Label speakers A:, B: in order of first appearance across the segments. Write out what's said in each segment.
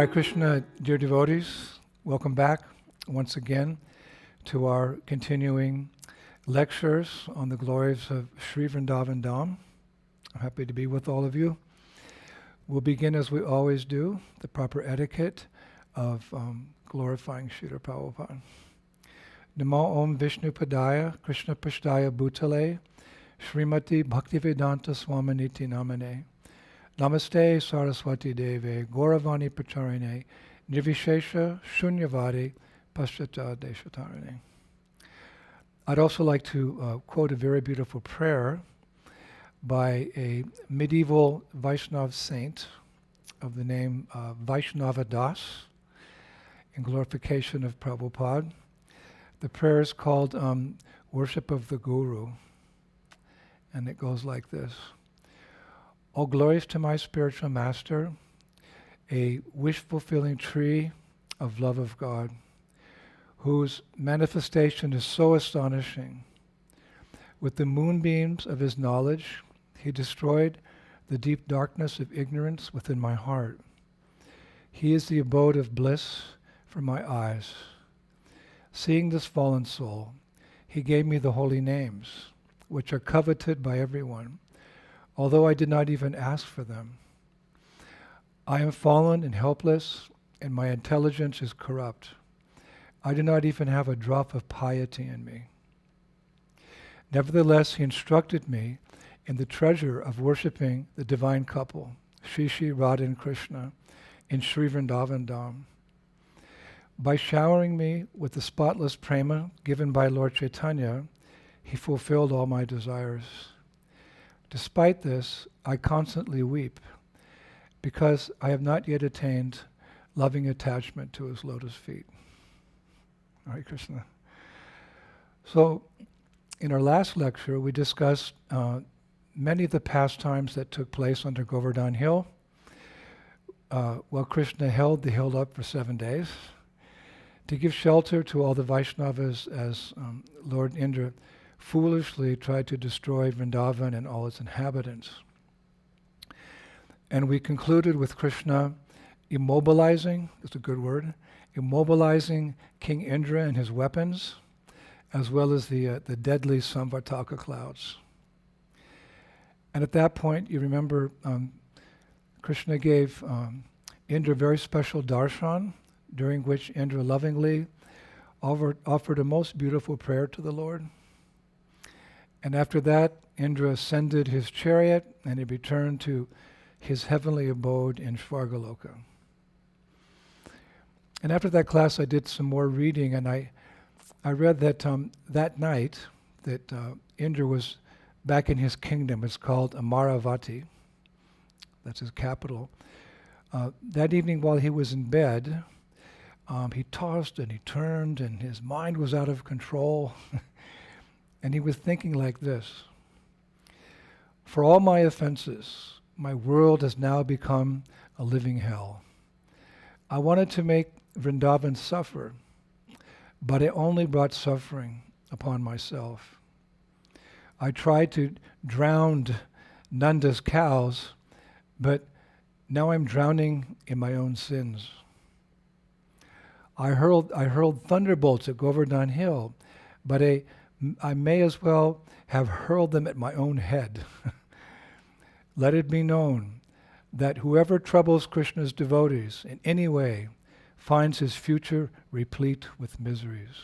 A: Hare Krishna, dear devotees. Welcome back once again to our continuing lectures on the glories of Sri Vrindavan Dham. I'm happy to be with all of you. We'll begin as we always do, the proper etiquette of glorifying Srila Prabhupada. Namo Om Vishnu Padaya Krishna Pashtaya Bhutale Srimati Bhaktivedanta Swaminiti Namane Namaste Saraswati Deve Gauravani Pacharine Nirvishesha Shunyavadi Paschata Deshatarine. I'd also like to quote a very beautiful prayer by a medieval Vaishnava saint of the name Vaishnava Das in glorification of Prabhupada. The prayer is called Worship of the Guru, and it goes like this. All glories to my spiritual master, a wish-fulfilling tree of love of God, whose manifestation is so astonishing. With the moonbeams of his knowledge, he destroyed the deep darkness of ignorance within my heart. He is the abode of bliss for my eyes. Seeing this fallen soul, he gave me the holy names, which are coveted by everyone, although I did not even ask for them. I am fallen and helpless, and my intelligence is corrupt. I do not even have a drop of piety in me. Nevertheless, he instructed me in the treasure of worshipping the divine couple, Shri Shri Radha and Krishna, in Sri Vrindavan Dham. By showering me with the spotless prema given by Lord Chaitanya, he fulfilled all my desires. Despite this, I constantly weep because I have not yet attained loving attachment to his lotus feet. Hare Krishna. So, in our last lecture, we discussed many of the pastimes that took place under Govardhan Hill. While Krishna held the hill up for 7 days to give shelter to all the Vaishnavas as Lord Indra foolishly tried to destroy Vrindavan and all its inhabitants. And we concluded with Krishna immobilizing, that's a good word, immobilizing King Indra and his weapons, as well as the deadly Samvartaka clouds. And at that point, you remember, Krishna gave Indra a very special darshan, during which Indra lovingly offered a most beautiful prayer to the Lord. And after that, Indra ascended his chariot and he returned to his heavenly abode in Svargaloka. And after that class, I did some more reading, and I read that that night that Indra was back in his kingdom. It's called Amaravati. That's his capital. That evening while he was in bed, he tossed and he turned and his mind was out of control. And he was thinking like this: for all my offenses, my world has now become a living hell. I wanted to make Vrindavan suffer, but it only brought suffering upon myself. I tried to drown Nanda's cows, but now I'm drowning in my own sins. I hurled thunderbolts at Govardhan Hill, but I may as well have hurled them at my own head. Let it be known that whoever troubles Krishna's devotees in any way finds his future replete with miseries.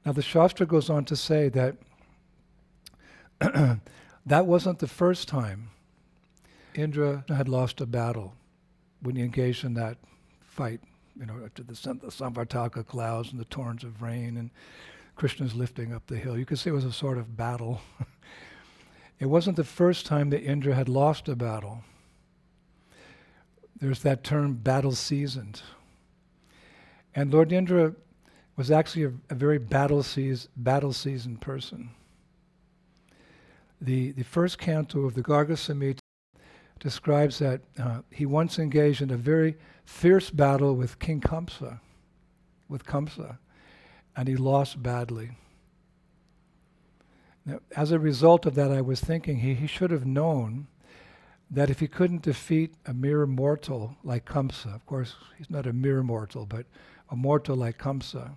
A: Now the Shastra goes on to say that that wasn't the first time Indra had lost a battle when he engaged in that fight, after the Samvartaka clouds and the torrents of rain and Krishna's lifting up the hill. You could say it was a sort of battle. It wasn't the first time that Indra had lost a battle. There's that term, battle-seasoned. And Lord Indra was actually a very battle-seasoned person. The first canto of the Garga Samhita describes that he once engaged in a very fierce battle with King Kamsa, and he lost badly. Now, as a result of that, I was thinking he should have known that if he couldn't defeat a mere mortal like Kamsa, of course he's not a mere mortal, but a mortal like Kamsa,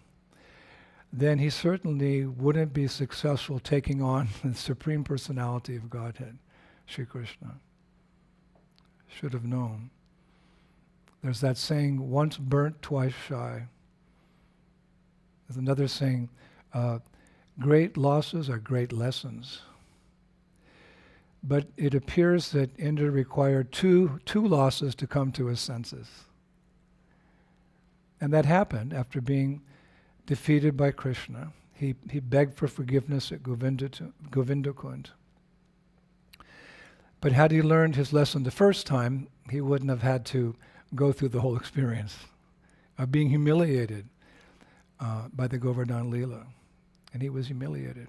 A: then he certainly wouldn't be successful taking on the Supreme Personality of Godhead, Sri Krishna. Should have known. There's that saying, once burnt, twice shy. There's another saying, great losses are great lessons. But it appears that Indra required two losses to come to his senses. And that happened after being defeated by Krishna. He begged for forgiveness at Govindakund. But had he learned his lesson the first time, he wouldn't have had to go through the whole experience of being humiliated by the Govardhan Leela. And he was humiliated.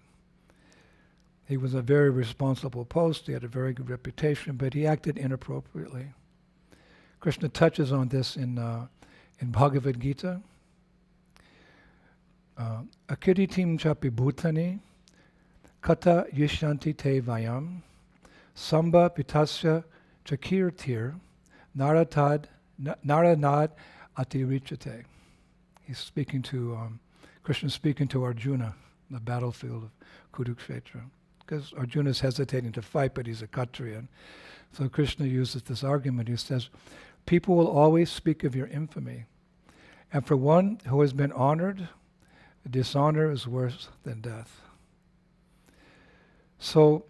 A: He was a very responsible post, he had a very good reputation, but he acted inappropriately. Krishna touches on this in Bhagavad-Gita. Akiritim chapi bhutani kata yishyanti te vayam samba pitasya chakirtir naranad atirichate. He's speaking to, Krishna's speaking to Arjuna, the battlefield of Kurukshetra. Because Arjuna is hesitating to fight, but he's a Kshatriya. So Krishna uses this argument. He says, people will always speak of your infamy. And for one who has been honored, dishonor is worse than death. So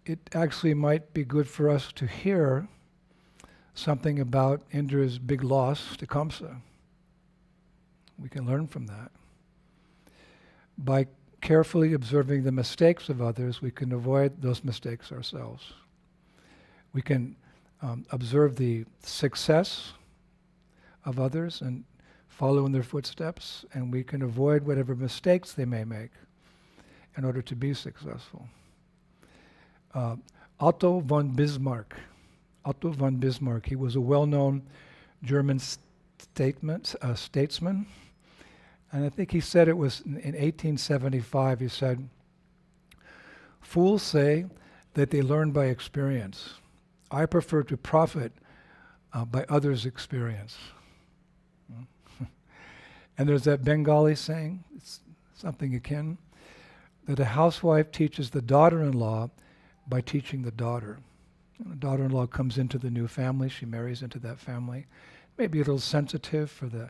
A: it actually might be good for us to hear something about Indra's big loss to Kamsa. We can learn from that. By carefully observing the mistakes of others, we can avoid those mistakes ourselves. We can observe the success of others and follow in their footsteps, and we can avoid whatever mistakes they may make in order to be successful. Otto von Bismarck, he was a well-known German statesman. And I think he said it was in 1875, he said, fools say that they learn by experience. I prefer to profit by others' experience. And there's that Bengali saying, it's something akin, that a housewife teaches the daughter-in-law by teaching the daughter. When a daughter-in-law comes into the new family, she marries into that family. Maybe a little sensitive for the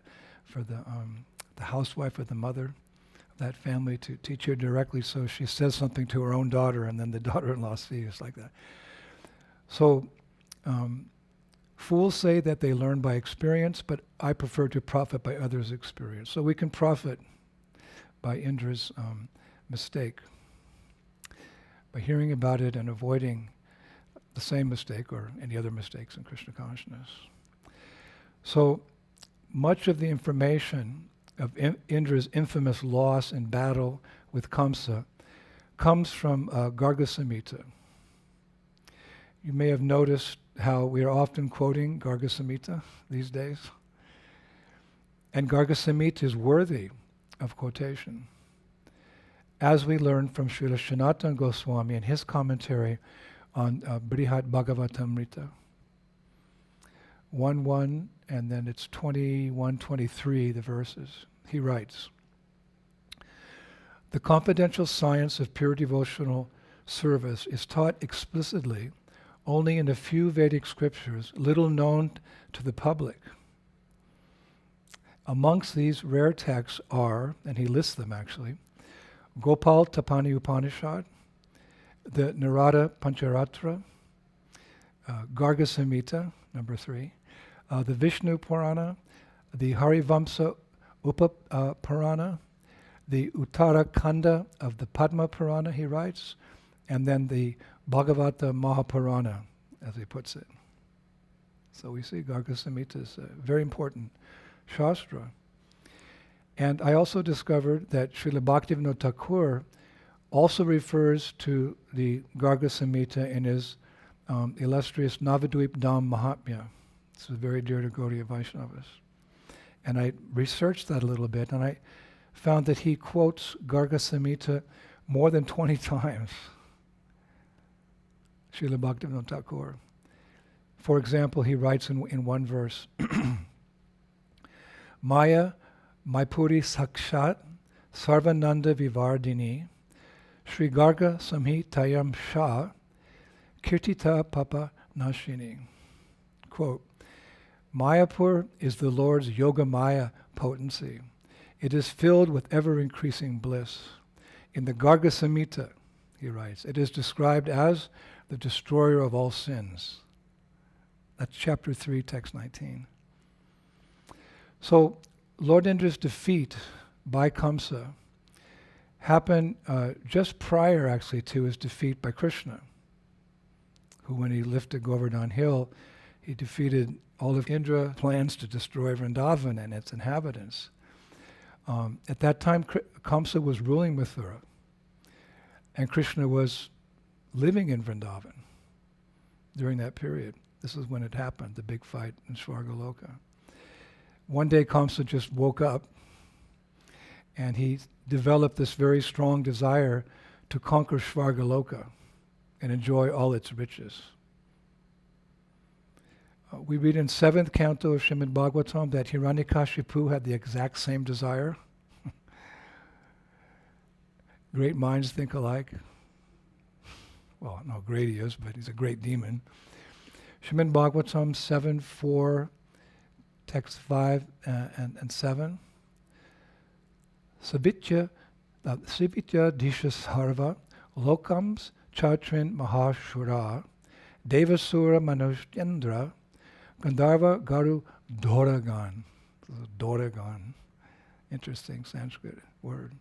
A: housewife or the mother of that family to teach her directly, so she says something to her own daughter and then the daughter-in-law sees like that. So fools say that they learn by experience, but I prefer to profit by others' experience. So we can profit by Indra's mistake, by hearing about it and avoiding the same mistake or any other mistakes in Krishna consciousness. So much of the information of Indra's infamous loss in battle with Kamsa comes from Garga Samhita. You may have noticed how we are often quoting Garga Samhita these days. And Garga Samhita is worthy of quotation. As we learn from Srila Sanatana Goswami in his commentary on Brihad Bhagavatamrita. 1:1, and then it's 21:23, the verses. He writes, the confidential science of pure devotional service is taught explicitly only in a few Vedic scriptures, little known to the public. Amongst these rare texts are, and he lists them actually, Gopal Tapani Upanishad, the Narada Pancharatra, Garga Samhita, number 3, the Vishnu Purana, the Harivamsa Purana, the Uttarakhanda of the Padma Purana, he writes, and then the Bhagavata Mahapurana, as he puts it. So we see Garga Samhita is a very important Shastra. And I also discovered that Srila Bhaktivinoda Thakur also refers to the Garga Samhita in his illustrious Navadvip Dham Mahatmya. This is very dear to Gaudiya Vaishnavas. And I researched that a little bit, and I found that he quotes Garga Samhita more than 20 times. Srila Bhaktivinoda Thakur. For example, he writes in one verse, Maya Maipuri Sakshat Sarvananda Vivardini Sri Garga Samhitayam Shah Kirtita Papa Nashini. Quote, Mayapur is the Lord's Yoga Maya potency. It is filled with ever-increasing bliss. In the Garga Samhita, he writes, it is described as the destroyer of all sins. That's chapter 3, text 19. So, Lord Indra's defeat by Kamsa happened just prior, actually, to his defeat by Krishna, who, when he lifted Govardhan hill, he defeated all of Indra's plans to destroy Vrindavan and its inhabitants. At that time, Kamsa was ruling Mathura, and Krishna was living in Vrindavan during that period. This is when it happened, the big fight in Svargaloka. One day Kamsa just woke up and he developed this very strong desire to conquer Svargaloka and enjoy all its riches. We read in 7th canto of Srimad Bhagavatam that Hiranyakashipu had the exact same desire. Great minds think alike. Well, no, great he is, but he's a great demon. Srimad Bhagavatam 7:4, text 5 and 7. Savitya Disha Sarva Lokams Chatrin Mahashura Devasura Manushyendra Gandharva Garu Doragan. Doragan. Interesting Sanskrit word.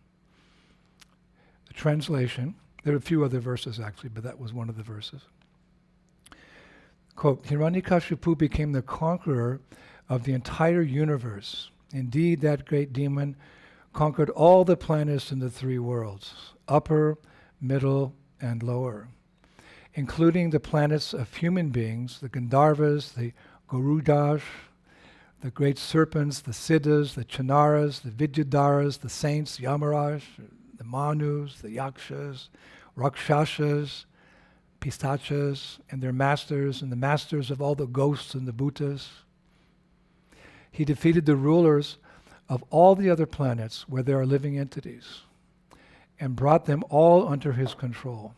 A: The translation, there are a few other verses actually, but that was one of the verses. Quote, Hiranyakashipu became the conqueror of the entire universe. Indeed, that great demon conquered all the planets in the three worlds, upper, middle, and lower, including the planets of human beings, the Gandharvas, the Garudas, the great serpents, the Siddhas, the Chanaras, the Vidyadharas, the saints, Yamaraj, the Manus, the Yakshas, Rakshasas, Pistachas, and their masters, and the masters of all the ghosts and the Bhutas. He defeated the rulers of all the other planets where there are living entities and brought them all under his control.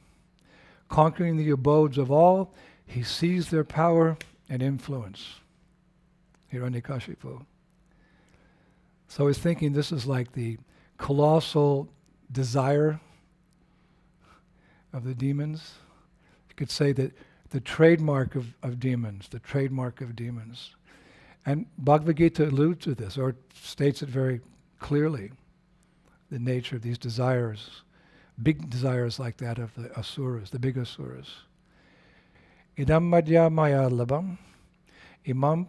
A: Conquering the abodes of all, he seized their power and influence. Hiranyakashipu. So he's thinking this is like the colossal desire of the demons. You could say that the trademark of demons, the trademark of demons. And Bhagavad-Gita alludes to this, or states it very clearly, the nature of these desires, big desires like that of the asuras, the big asuras. Idam madhya maya labam, imam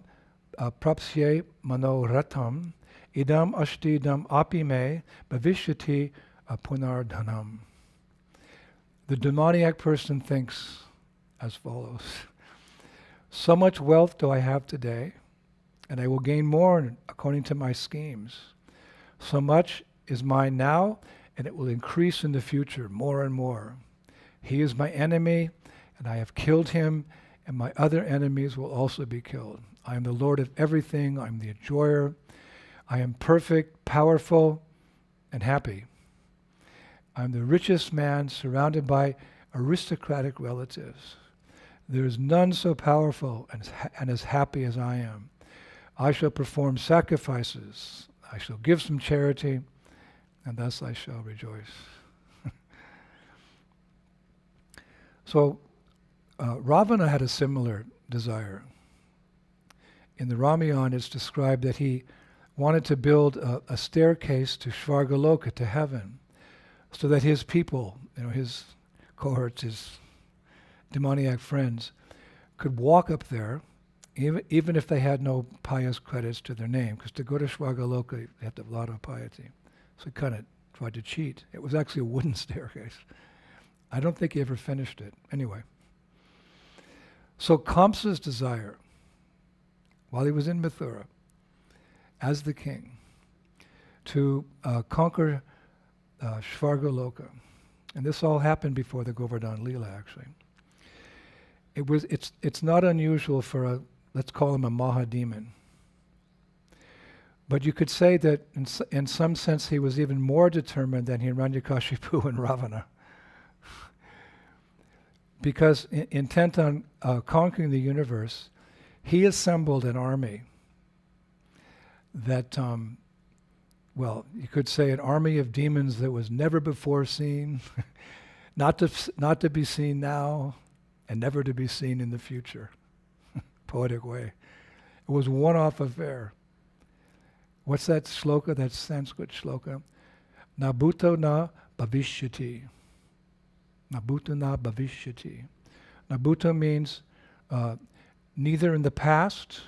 A: prapsye mano ratam, idam ashti idam apime bhavishyati punardhanam. The demoniac person thinks as follows. So much wealth do I have today, and I will gain more according to my schemes. So much is mine now, and it will increase in the future more and more. He is my enemy, and I have killed him, and my other enemies will also be killed. I am the Lord of everything. I am the enjoyer. I am perfect, powerful, and happy. I am the richest man surrounded by aristocratic relatives. There is none so powerful and as happy as I am. I shall perform sacrifices. I shall give some charity, and thus I shall rejoice. So Ravana had a similar desire. In the Ramayana, it's described that he wanted to build a staircase to Svargaloka, to heaven, so that his people, his cohorts, his demoniac friends, could walk up there, even if they had no pious credits to their name, because to go to Svargaloka, you have to have a lot of piety. So he kind of tried to cheat. It was actually a wooden staircase. I don't think he ever finished it. Anyway. So Kamsa's desire, while he was in Mathura, as the king, to conquer Svargaloka, and this all happened before the Govardhan Leela, actually. It's not unusual for a, let's call him a Mahademon. But you could say that in some sense he was even more determined than Hiranyakashipu and Ravana. Because intent on conquering the universe, he assembled an army that, well, you could say an army of demons that was never before seen, not to be seen now, and never to be seen in the future. Poetic way. It was one-off affair. What's that shloka, that Sanskrit shloka? Nabhuto na bhavishyati. Nabhuto na bhavishyati. Nabhuto means neither in the past,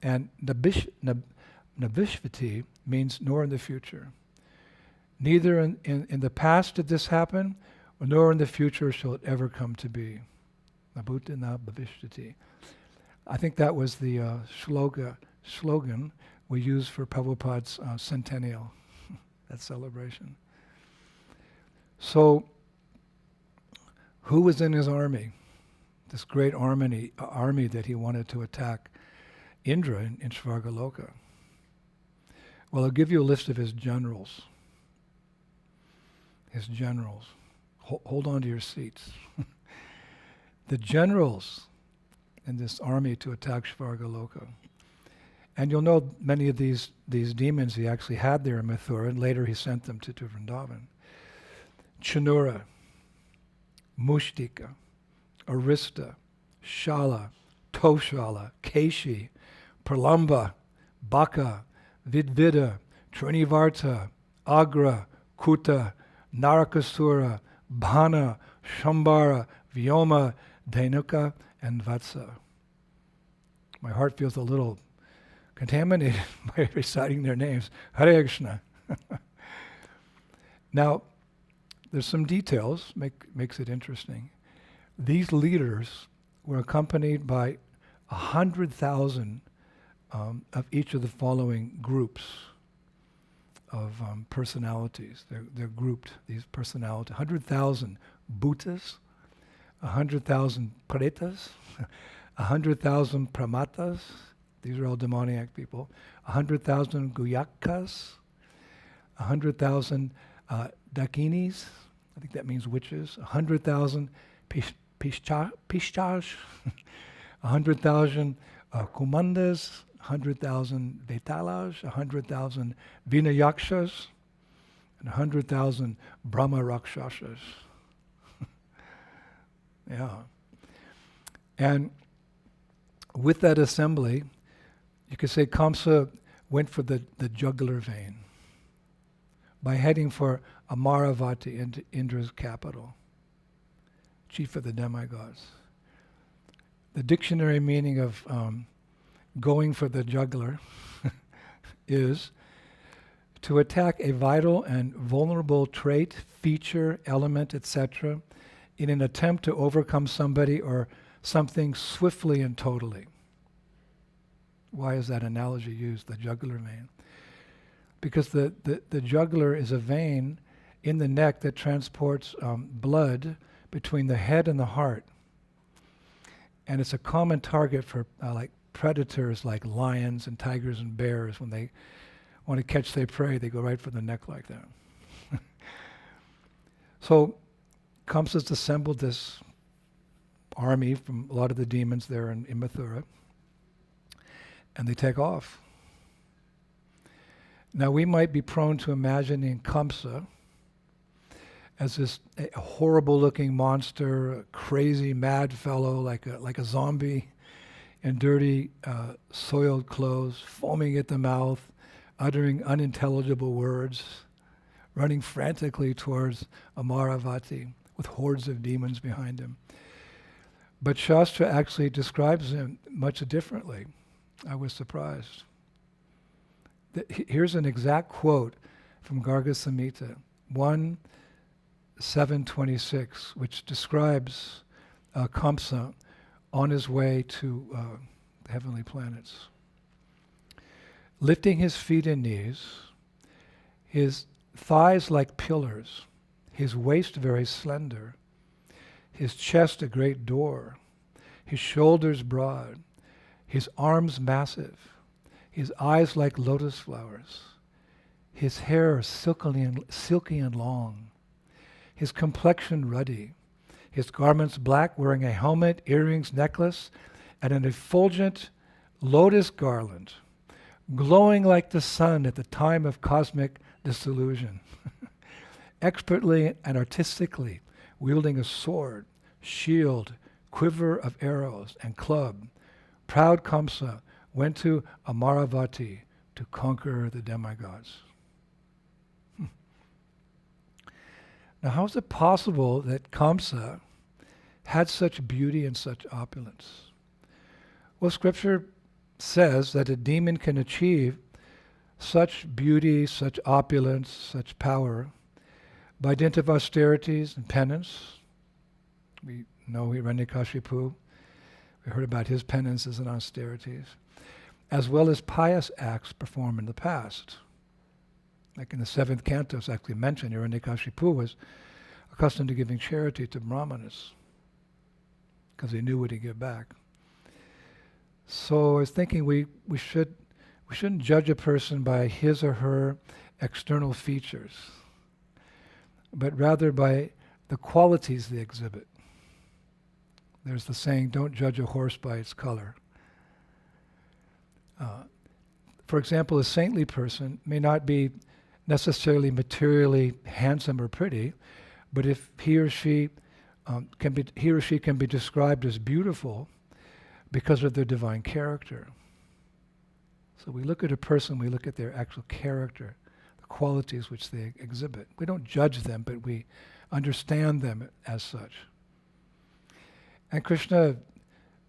A: and nabhishvati means nor in the future. Neither in the past did this happen, nor in the future shall it ever come to be. Nabhuto na bhavishyati. I think that was the slogan we use for Prabhupada's centennial, that celebration. So, who was in his army? This great army that he wanted to attack Indra in Svargaloka. Well, I'll give you a list of his generals. His generals. Hold on to your seats. The generals in this army to attack Svargaloka. And you'll know many of these demons he actually had there in Mathura, and later he sent them to Vrindavan. Chanura, Mushtika, Arista, Shala, Toshala, Keshi, Pralamba, Baka, Vidvida, Trinivarta, Agra, Kuta, Narakasura, Bhana, Shambara, Vyoma, Dhenuka, and Vatsa. My heart feels a little contaminated by reciting their names. Hare Krishna. Now, there's some details, makes it interesting. These leaders were accompanied by 100,000 of each of the following groups of personalities. They're grouped, these personalities. 100,000 bhutas, 100,000 pretas, 100,000 pramatas. These are all demoniac people. 100,000 guyakas, 100,000 dakinis. I think that means witches. 100,000 pishchaj, 100,000 kumandas, 100,000 vetalaj, 100,000 vinayakshas, and 100,000 brahma rakshasas. Yeah. And with that assembly, you could say Kamsa went for the jugular vein by heading for Amaravati, Indra's capital, chief of the demigods. The dictionary meaning of going for the jugular is to attack a vital and vulnerable trait, feature, element, etc., in an attempt to overcome somebody or something swiftly and totally. Why is that analogy used, the jugular vein? Because the jugular is a vein in the neck that transports blood between the head and the heart. And it's a common target for like predators like lions and tigers and bears. When they want to catch their prey, they go right for the neck like that. So Kamsa's assembled this army from a lot of the demons there in Mathura, and they take off. Now we might be prone to imagining Kamsa as this horrible-looking monster, a crazy, mad fellow, like a zombie, in dirty, soiled clothes, foaming at the mouth, uttering unintelligible words, running frantically towards Amaravati with hordes of demons behind him. But Shastra actually describes him much differently. I was surprised. Here's an exact quote from Garga Samhita 1:726, which describes Kamsa on his way to the heavenly planets. Lifting his feet and knees, his thighs like pillars, his waist very slender, his chest a great door, his shoulders broad, his arms massive, his eyes like lotus flowers, his hair silky and long, his complexion ruddy, his garments black, wearing a helmet, earrings, necklace, and an effulgent lotus garland, glowing like the sun at the time of cosmic dissolution, expertly and artistically wielding a sword, shield, quiver of arrows, and club, proud Kamsa went to Amaravati to conquer the demigods. Now, how is it possible that Kamsa had such beauty and such opulence? Well, Scripture says that a demon can achieve such beauty, such opulence, such power by dint of austerities and penance. We know Hiranyakashipu. We heard about his penances and austerities, as well as pious acts performed in the past. Like in the 7th canto, it's actually mentioned, Hiranyakashipu was accustomed to giving charity to brahmanas because he knew what he'd give back. So I was thinking we shouldn't judge a person by his or her external features, but rather by the qualities they exhibit. There's the saying, don't judge a horse by its color. For example, a saintly person may not be necessarily materially handsome or pretty, but if he or she can be described as beautiful because of their divine character. So we look at a person, we look at their actual character, the qualities which they exhibit. We don't judge them, but we understand them as such. And Krishna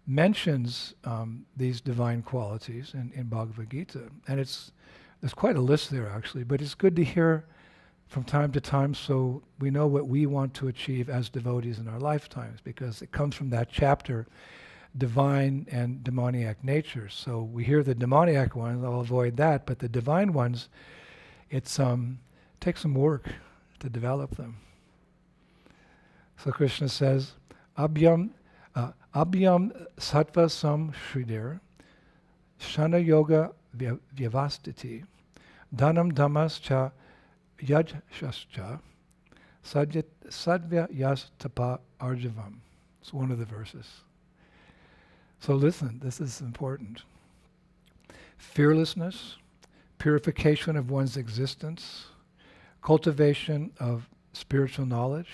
A: mentions these divine qualities in Bhagavad-Gita, and there's quite a list there actually, but it's good to hear from time to time so we know what we want to achieve as devotees in our lifetimes, because it comes from that chapter, divine and demoniac natures. So we hear the demoniac ones, I'll avoid that, but the divine ones, it takes some work to develop them. So Krishna says, Abhyam sattva sam shridir, shana yoga vyavastiti, dhanam dhammas cha yajshascha, sadvya yas tapa arjavam. It's one of the verses. So listen, this is important. Fearlessness, purification of one's existence, cultivation of spiritual knowledge,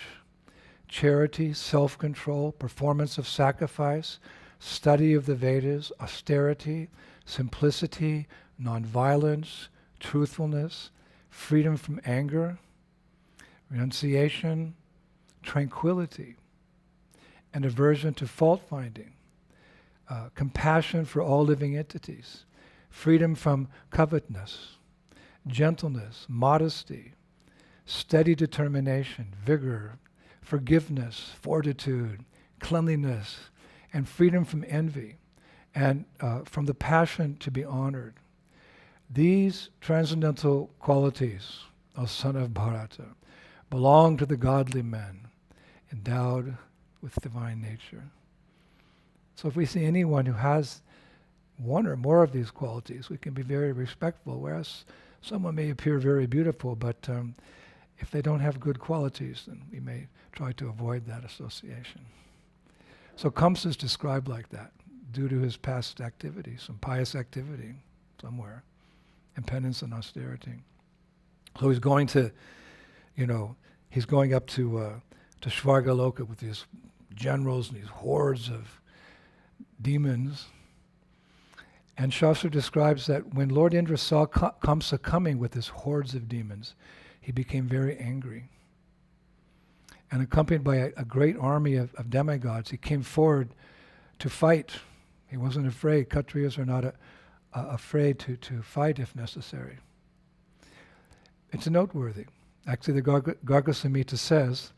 A: charity, self-control, performance of sacrifice, study of the Vedas, austerity, simplicity, non-violence, truthfulness, freedom from anger, renunciation, tranquility, and aversion to fault-finding, compassion for all living entities, freedom from covetousness, gentleness, modesty, steady determination, vigor, forgiveness, fortitude, cleanliness, and freedom from envy, and from the passion to be honored. These transcendental qualities, O son of Bharata, belong to the godly men endowed with divine nature. So if we see anyone who has one or more of these qualities, we can be very respectful, whereas someone may appear very beautiful, but if they don't have good qualities, then we may try to avoid that association. So Kamsa is described like that, due to his past activity, some pious activity somewhere, and penance and austerity. So he's going to, he's going up to Svargaloka with these generals and these hordes of demons. And Shastra describes that when Lord Indra saw Kamsa coming with his hordes of demons, he became very angry. And accompanied by a great army of demigods, he came forward to fight. He wasn't afraid. Kshatriyas are not afraid to fight if necessary. It's noteworthy. Actually, the Garga Samhita says,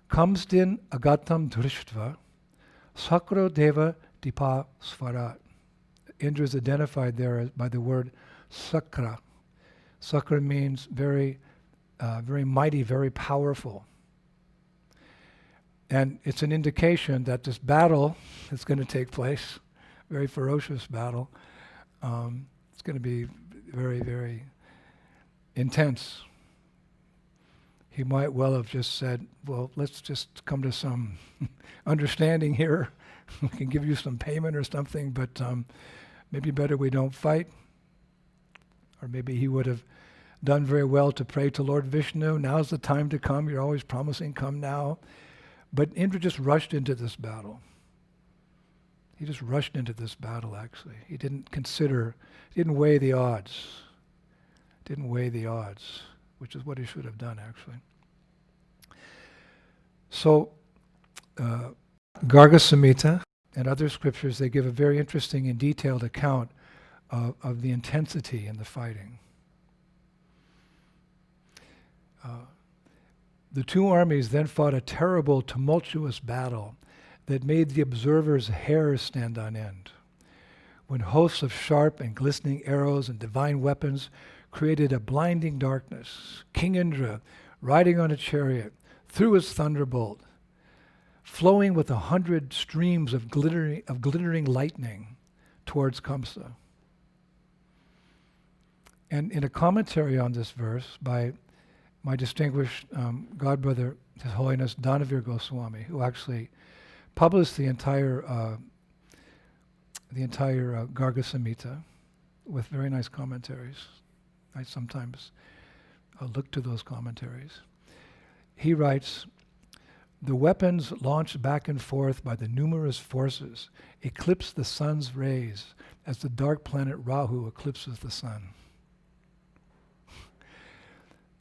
A: Kamsdin agatam drishtva sakro deva dipa svarat. Indra is identified there by the word sakra. Sakra means very mighty, very powerful. And it's an indication that this battle that's going to take place, very ferocious battle, it's going to be very, very intense. He might well have just said, well, let's just come to some understanding here. We can give you some payment or something, but maybe better we don't fight. Or maybe he would have done very well to pray to Lord Vishnu, now's the time to come, you're always promising, come now. But Indra just rushed into this battle. He just rushed into this battle, actually. He didn't consider, didn't weigh the odds. Didn't weigh the odds, which is what he should have done, actually. So, Garga Samhita and other scriptures, they give a very interesting and detailed account of the intensity in the fighting. The two armies then fought a terrible, tumultuous battle that made the observers' hair stand on end, when hosts of sharp and glistening arrows and divine weapons created a blinding darkness. King Indra, riding on a chariot, threw his thunderbolt, flowing with 100 streams of glittering lightning towards Kamsa. And in a commentary on this verse by my distinguished godbrother, His Holiness Dhanavir Goswami, who actually published the entire Garga Samhita with very nice commentaries. I sometimes look to those commentaries. He writes, the weapons launched back and forth by the numerous forces eclipsed the sun's rays as the dark planet Rahu eclipses the sun.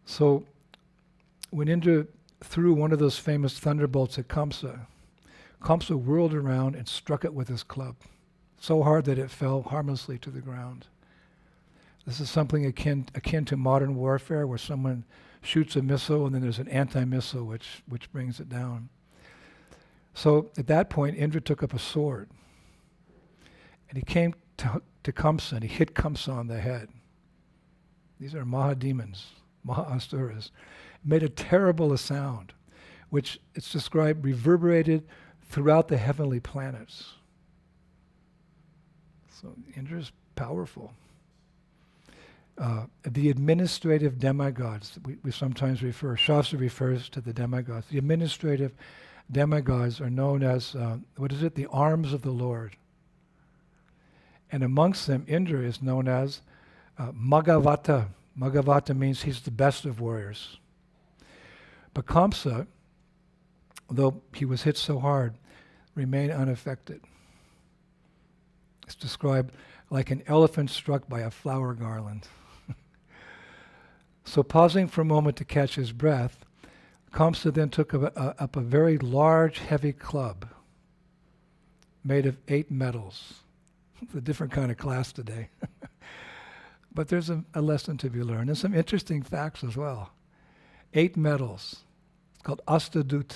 A: So when Indra threw one of those famous thunderbolts at Kamsa, Kamsa whirled around and struck it with his club, so hard that it fell harmlessly to the ground. This is something akin to modern warfare, where someone shoots a missile and then there's an anti-missile which brings it down. So at that point, Indra took up a sword, and he came to Kamsa and he hit Kamsa on the head. These are Maha-demons, Maha-asuras. Made a terrible sound, which it's described reverberated throughout the heavenly planets. So Indra's powerful. The administrative demigods, we sometimes refer, Shastra refers to the demigods. The administrative demigods are known as, the arms of the Lord. And amongst them, Indra is known as Magavata. Magavata means he's the best of warriors. But Kamsa, though he was hit so hard, remained unaffected. It's described like an elephant struck by a flower garland. So pausing for a moment to catch his breath, Kamsa then took up a very large, heavy club made of 8 metals. It's a different kind of class today. But there's a lesson to be learned, and some interesting facts as well. 8 metals. It's called Astadut.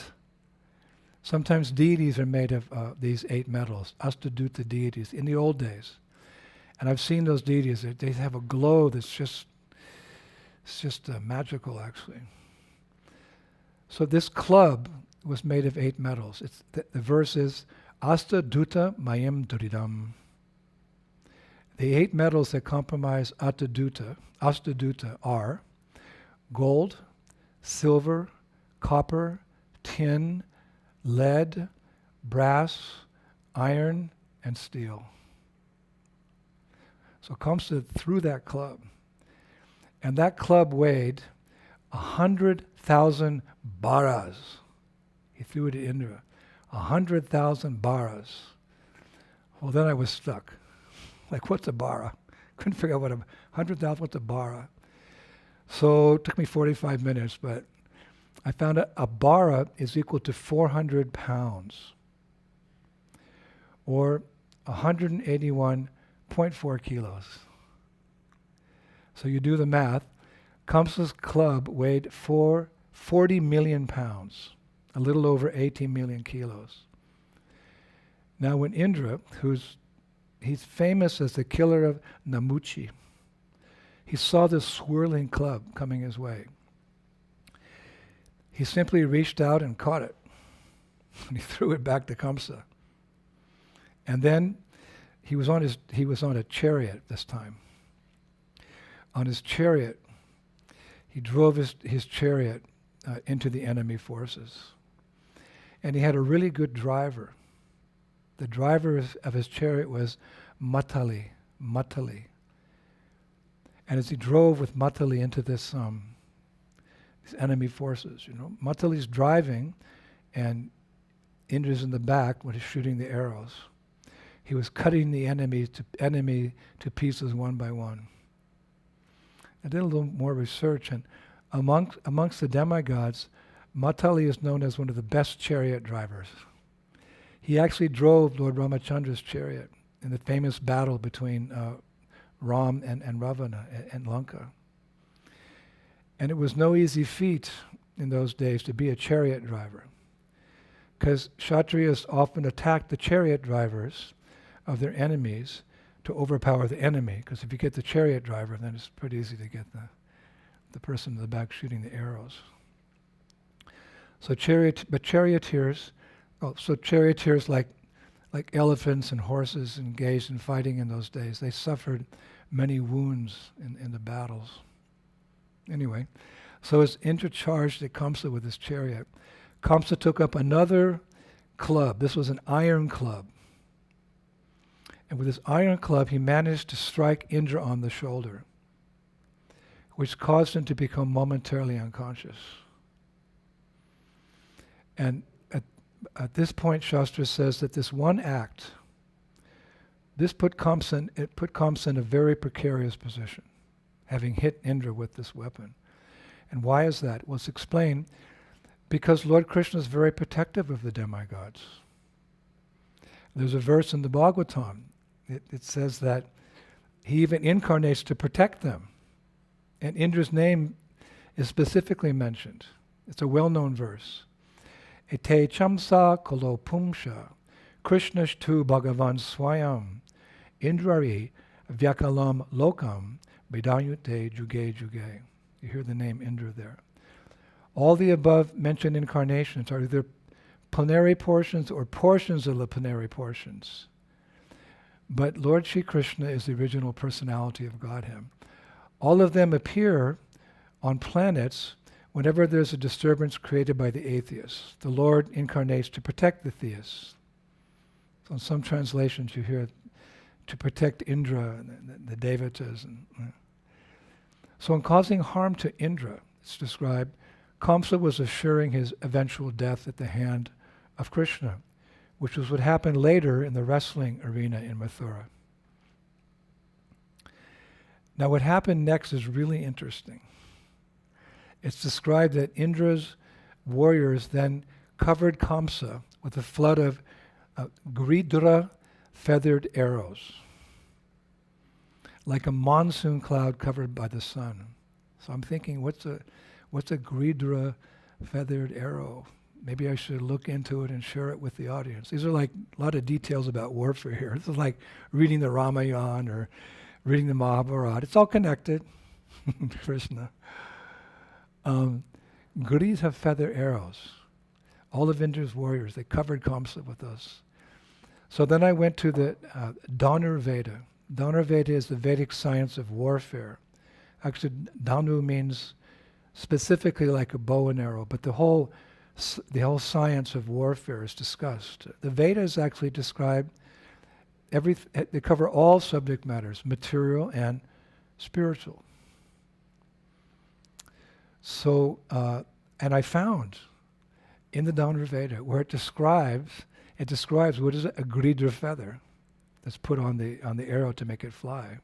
A: Sometimes deities are made of these 8 metals, Astaduta deities, in the old days. And I've seen those deities. They have a glow that's just magical, actually. So this club was made of 8 metals. The verse is, Astaduta mayam duridam. The 8 metals that comprise Astaduta are gold, silver, copper, tin, lead, brass, iron, and steel. So Kamsa threw that club, and that club weighed 100,000 baras. He threw it at Indra. 100,000 baras. Well, then I was stuck. Like, what's a bara? Couldn't figure out 100,000, what's a bara? So it took me 45 minutes, but I found a bara is equal to 400 pounds, or 181.4 kilos. So you do the math. Kamsa's club weighed 40 million pounds, a little over 18 million kilos. Now when Indra, he's famous as the killer of Namuchi, he saw this swirling club coming his way. He simply reached out and caught it. and he threw it back to Kamsa. And then he was on a chariot this time. On his chariot, he drove his chariot into the enemy forces. And he had a really good driver. The driver of his chariot was Matali. And as he drove with Matali into these enemy forces, Matali's driving, and Indra's in the back when he's shooting the arrows. He was cutting the enemy to pieces one by one. I did a little more research, and amongst the demigods, Matali is known as one of the best chariot drivers. He actually drove Lord Ramachandra's chariot in the famous battle between Ram and Ravana and Lanka. And it was no easy feat in those days to be a chariot driver, because Kshatriyas often attacked the chariot drivers of their enemies to overpower the enemy, because if you get the chariot driver, then it's pretty easy to get the person in the back shooting the arrows. So charioteers like elephants and horses engaged in fighting in those days, they suffered many wounds in the battles. Anyway, so as Indra charged at Kamsa with his chariot, Kamsa took up another club. This was an iron club. And with his iron club, he managed to strike Indra on the shoulder, which caused him to become momentarily unconscious. And at this point, Shastra says that this one act, this put Kamsa in a very precarious position, having hit Indra with this weapon. And why is that? Well, it's explained because Lord Krishna is very protective of the demigods. There's a verse in the Bhagavatam. It says that he even incarnates to protect them. And Indra's name is specifically mentioned. It's a well-known verse. Ete chamsa kolo pumsha krishnashtu bhagavan swayam indrari vyakalam lokam vedayute juge juge. You hear the name Indra there. All the above mentioned incarnations are either plenary portions or portions of the plenary portions. But Lord Shri Krishna is the original personality of Godhead. All of them appear on planets whenever there's a disturbance created by the atheists. The Lord incarnates to protect the theists. So in some translations you hear to protect Indra and the devatas. So in causing harm to Indra, it's described, Kamsa was assuring his eventual death at the hand of Krishna, which was what happened later in the wrestling arena in Mathura. Now what happened next is really interesting. It's described that Indra's warriors then covered Kamsa with a flood of Gridra feathered arrows, like a monsoon cloud covered by the sun. So I'm thinking, what's a Gridra feathered arrow? Maybe I should look into it and share it with the audience. These are like a lot of details about warfare here. This is like reading the Ramayana or reading the Mahabharata. It's all connected. Krishna. Gris have feather arrows. All of Indra's warriors, they covered Kamsa with those. So then I went to the Dhanurveda. Dhanurveda is the Vedic science of warfare. Actually, Dhanu means specifically like a bow and arrow, but the whole science of warfare is discussed. The Vedas actually describe they cover all subject matters, material and spiritual. So, and I found in the Dhanurveda where it describes what is a Gridra feather that's put on the arrow to make it fly.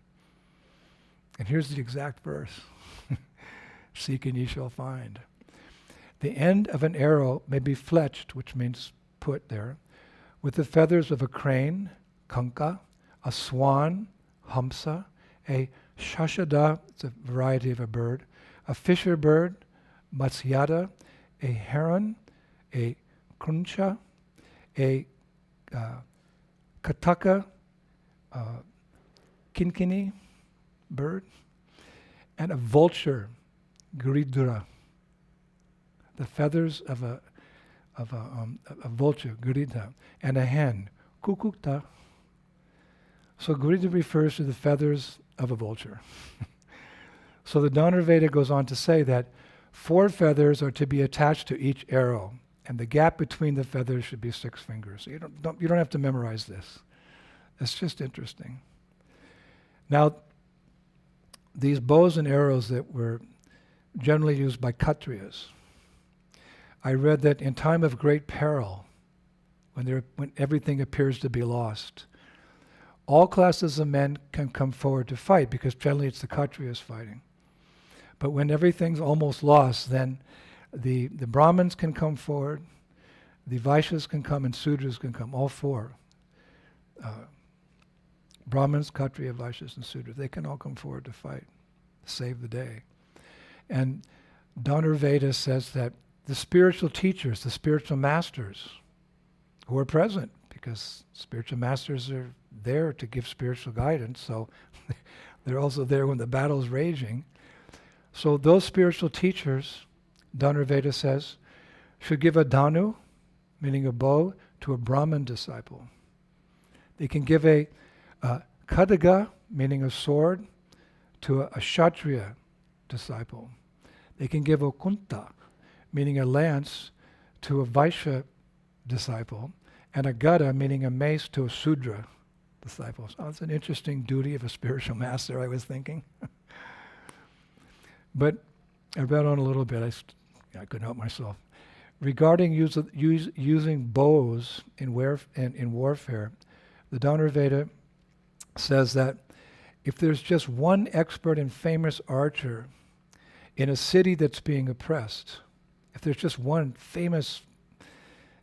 A: And here's the exact verse. Seek and ye shall find. The end of an arrow may be fletched, which means put there, with the feathers of a crane, kanka, a swan, hamsa, a shashada, it's a variety of a bird, a fisher bird, matsyada, a heron, a kruncha, a kataka, kinkini bird, and a vulture, gridra. The feathers of a vulture, Gurita, and a hen, Kukukta. So Gurita refers to the feathers of a vulture. So the Dhanurveda goes on to say that 4 feathers are to be attached to each arrow, and the gap between the feathers should be 6 fingers. So you don't have to memorize this. It's just interesting. Now, these bows and arrows that were generally used by Kshatriyas, I read that in time of great peril, when everything appears to be lost, all classes of men can come forward to fight, because generally it's the Kshatriyas fighting. But when everything's almost lost, then the Brahmins can come forward, the Vaishyas can come, and Sudras can come, all 4. Brahmins, Kshatriya, Vaishyas, and Sudras, they can all come forward to fight, to save the day. And Dhanurveda says that the spiritual teachers, the spiritual masters who are present, because spiritual masters are there to give spiritual guidance, so they're also there when the battle's raging. So those spiritual teachers, Dhanurveda says, should give a dhanu, meaning a bow, to a Brahmin disciple. They can give a khadaga, meaning a sword, to a Kshatriya disciple. They can give a kunta, meaning a lance, to a Vaishya disciple, and a gada, meaning a mace, to a Sudra disciple. So it's an interesting duty of a spiritual master, I was thinking. But I read on a little bit, I couldn't help myself. Regarding using bows in warfare, the Dhanurveda says that if there's just one expert and famous archer in a city that's being oppressed, if there's just one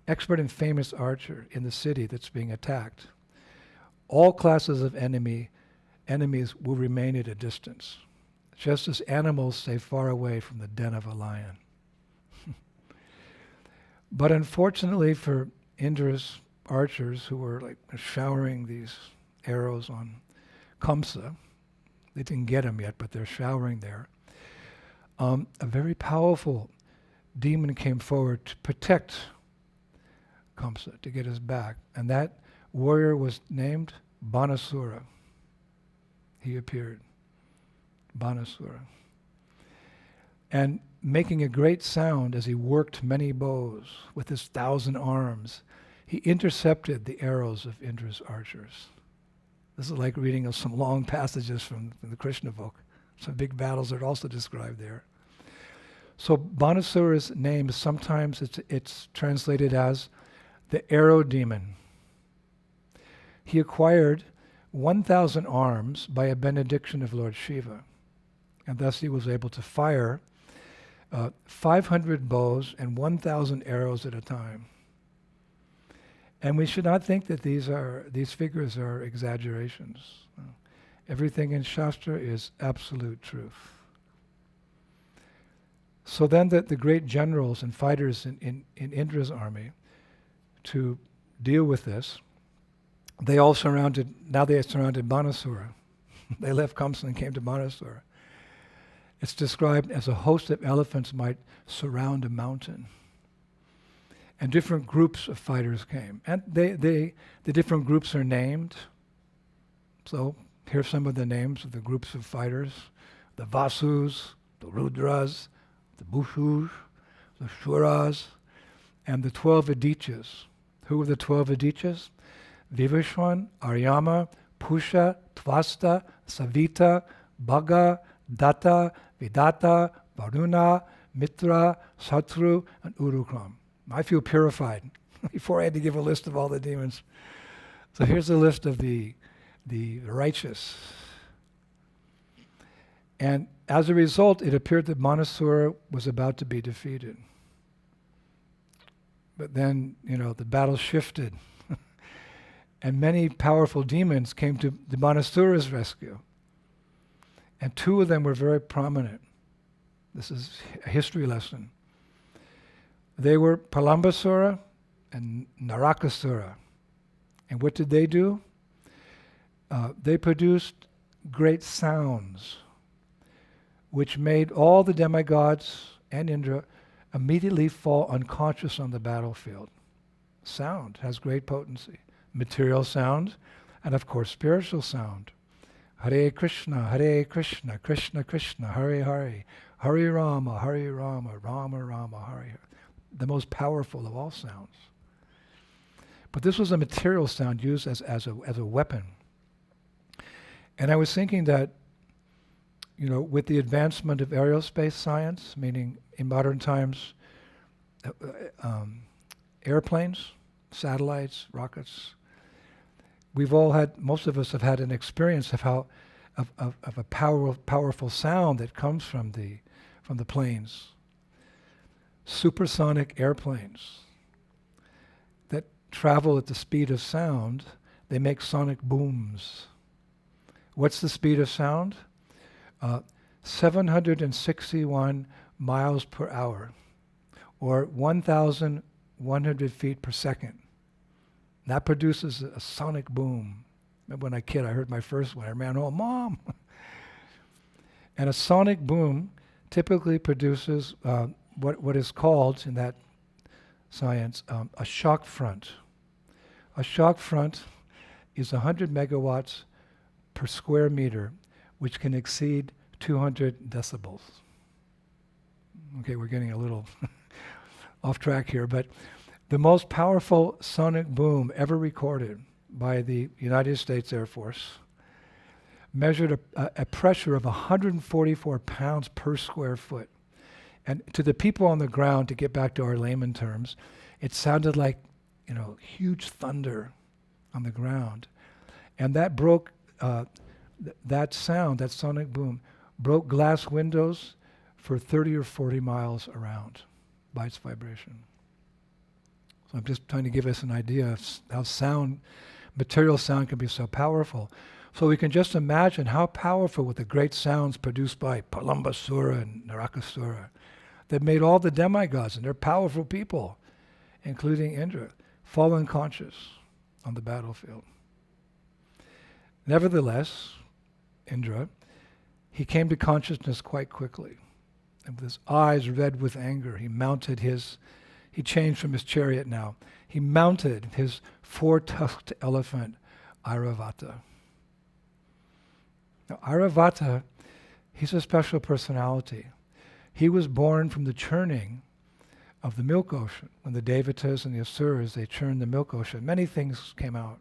A: expert and famous archer in the city that's being attacked, all classes of enemies will remain at a distance, just as animals stay far away from the den of a lion. But unfortunately for Indra's archers, who were like showering these arrows on Kamsa, they didn't get him yet, but they're showering there. A very powerful demon came forward to protect Kamsa, to get his back. And that warrior was named Banasura. He appeared, Banasura. And making a great sound as he worked many bows with his 1,000 arms, he intercepted the arrows of Indra's archers. This is like reading of some long passages from the Krishna book. Some big battles are also described there. So Banasura's name, sometimes it's translated as the arrow demon. He acquired 1,000 arms by a benediction of Lord Shiva, and thus he was able to fire 500 bows and 1,000 arrows at a time. And we should not think that these figures are exaggerations. Everything in Shastra is absolute truth. So then the great generals and fighters in Indra's army, to deal with this, they surrounded Banasura. They left Kamsa and came to Banasura. It's described as a host of elephants might surround a mountain. And different groups of fighters came. And the different groups are named. So here's some of the names of the groups of fighters. The Vasus, the Rudras, the Bushus, the Shuras, and the 12 Adityas. Who were the 12 Adityas? Vivishwan, Aryama, Pusha, Tvasta, Savita, Bhaga, Datta, Vidata, Varuna, Mitra, Satru, and Urukram. I feel purified. Before I had to give a list of all the demons. So here's a list of the righteous. And as a result, it appeared that Banasura was about to be defeated. But then, the battle shifted. And many powerful demons came to the Banasura's rescue. And 2 of them were very prominent. This is a history lesson. They were Palambasura and Narakasura. And what did they do? They produced great sounds, which made all the demigods and Indra immediately fall unconscious on the battlefield. Sound has great potency. Material sound, and of course spiritual sound. Hare Krishna, Krishna Krishna, Hare Hare, Hare Rama, Rama Rama, Hare Hare. The most powerful of all sounds. But this was a material sound used as a weapon. And I was thinking that, with the advancement of aerospace science, meaning in modern times, airplanes, satellites, rockets, most of us have had an experience of how, of a powerful sound that comes from the planes. Supersonic airplanes that travel at the speed of sound, they make sonic booms. What's the speed of sound? 761 miles per hour, or 1,100 feet per second. That produces a sonic boom. Remember when I kid, I heard my first one. I ran home, Mom! And a sonic boom typically produces what is called, in that science, a shock front. A shock front is 100 megawatts per square meter, which can exceed 200 decibels. Okay, we're getting a little off track here, but the most powerful sonic boom ever recorded by the United States Air Force measured a pressure of 144 pounds per square foot. And to the people on the ground, to get back to our layman terms, it sounded like, huge thunder on the ground. And that broke, that sound, that sonic boom, broke glass windows for 30 or 40 miles around by its vibration. So I'm just trying to give us an idea of how material sound can be so powerful. So we can just imagine how powerful with the great sounds produced by Palambasura and Narakasura that made all the demigods, and they're powerful people, including Indra, fall unconscious on the battlefield. Nevertheless, Indra, he came to consciousness quite quickly. And with his eyes red with anger, he changed from his chariot now. He mounted his four-tusked elephant, Airavata. Now, Airavata, he's a special personality. He was born from the churning of the milk ocean. When the devotees and the asuras, they churned the milk ocean, many things came out.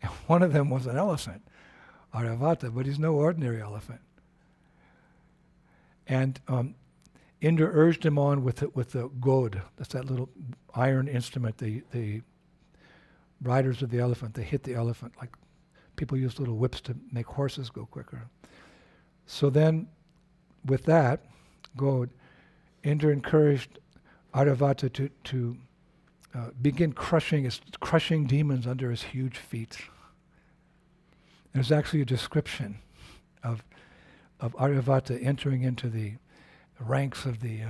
A: And one of them was an elephant, Airavata, but he's no ordinary elephant. And Indra urged him on with the god. That's that little iron instrument. The riders of the elephant, they hit the elephant like people use little whips to make horses go quicker. So then, with that god, Indra encouraged Airavata to begin crushing demons under his huge feet. There's actually a description of Airavata entering into the ranks of the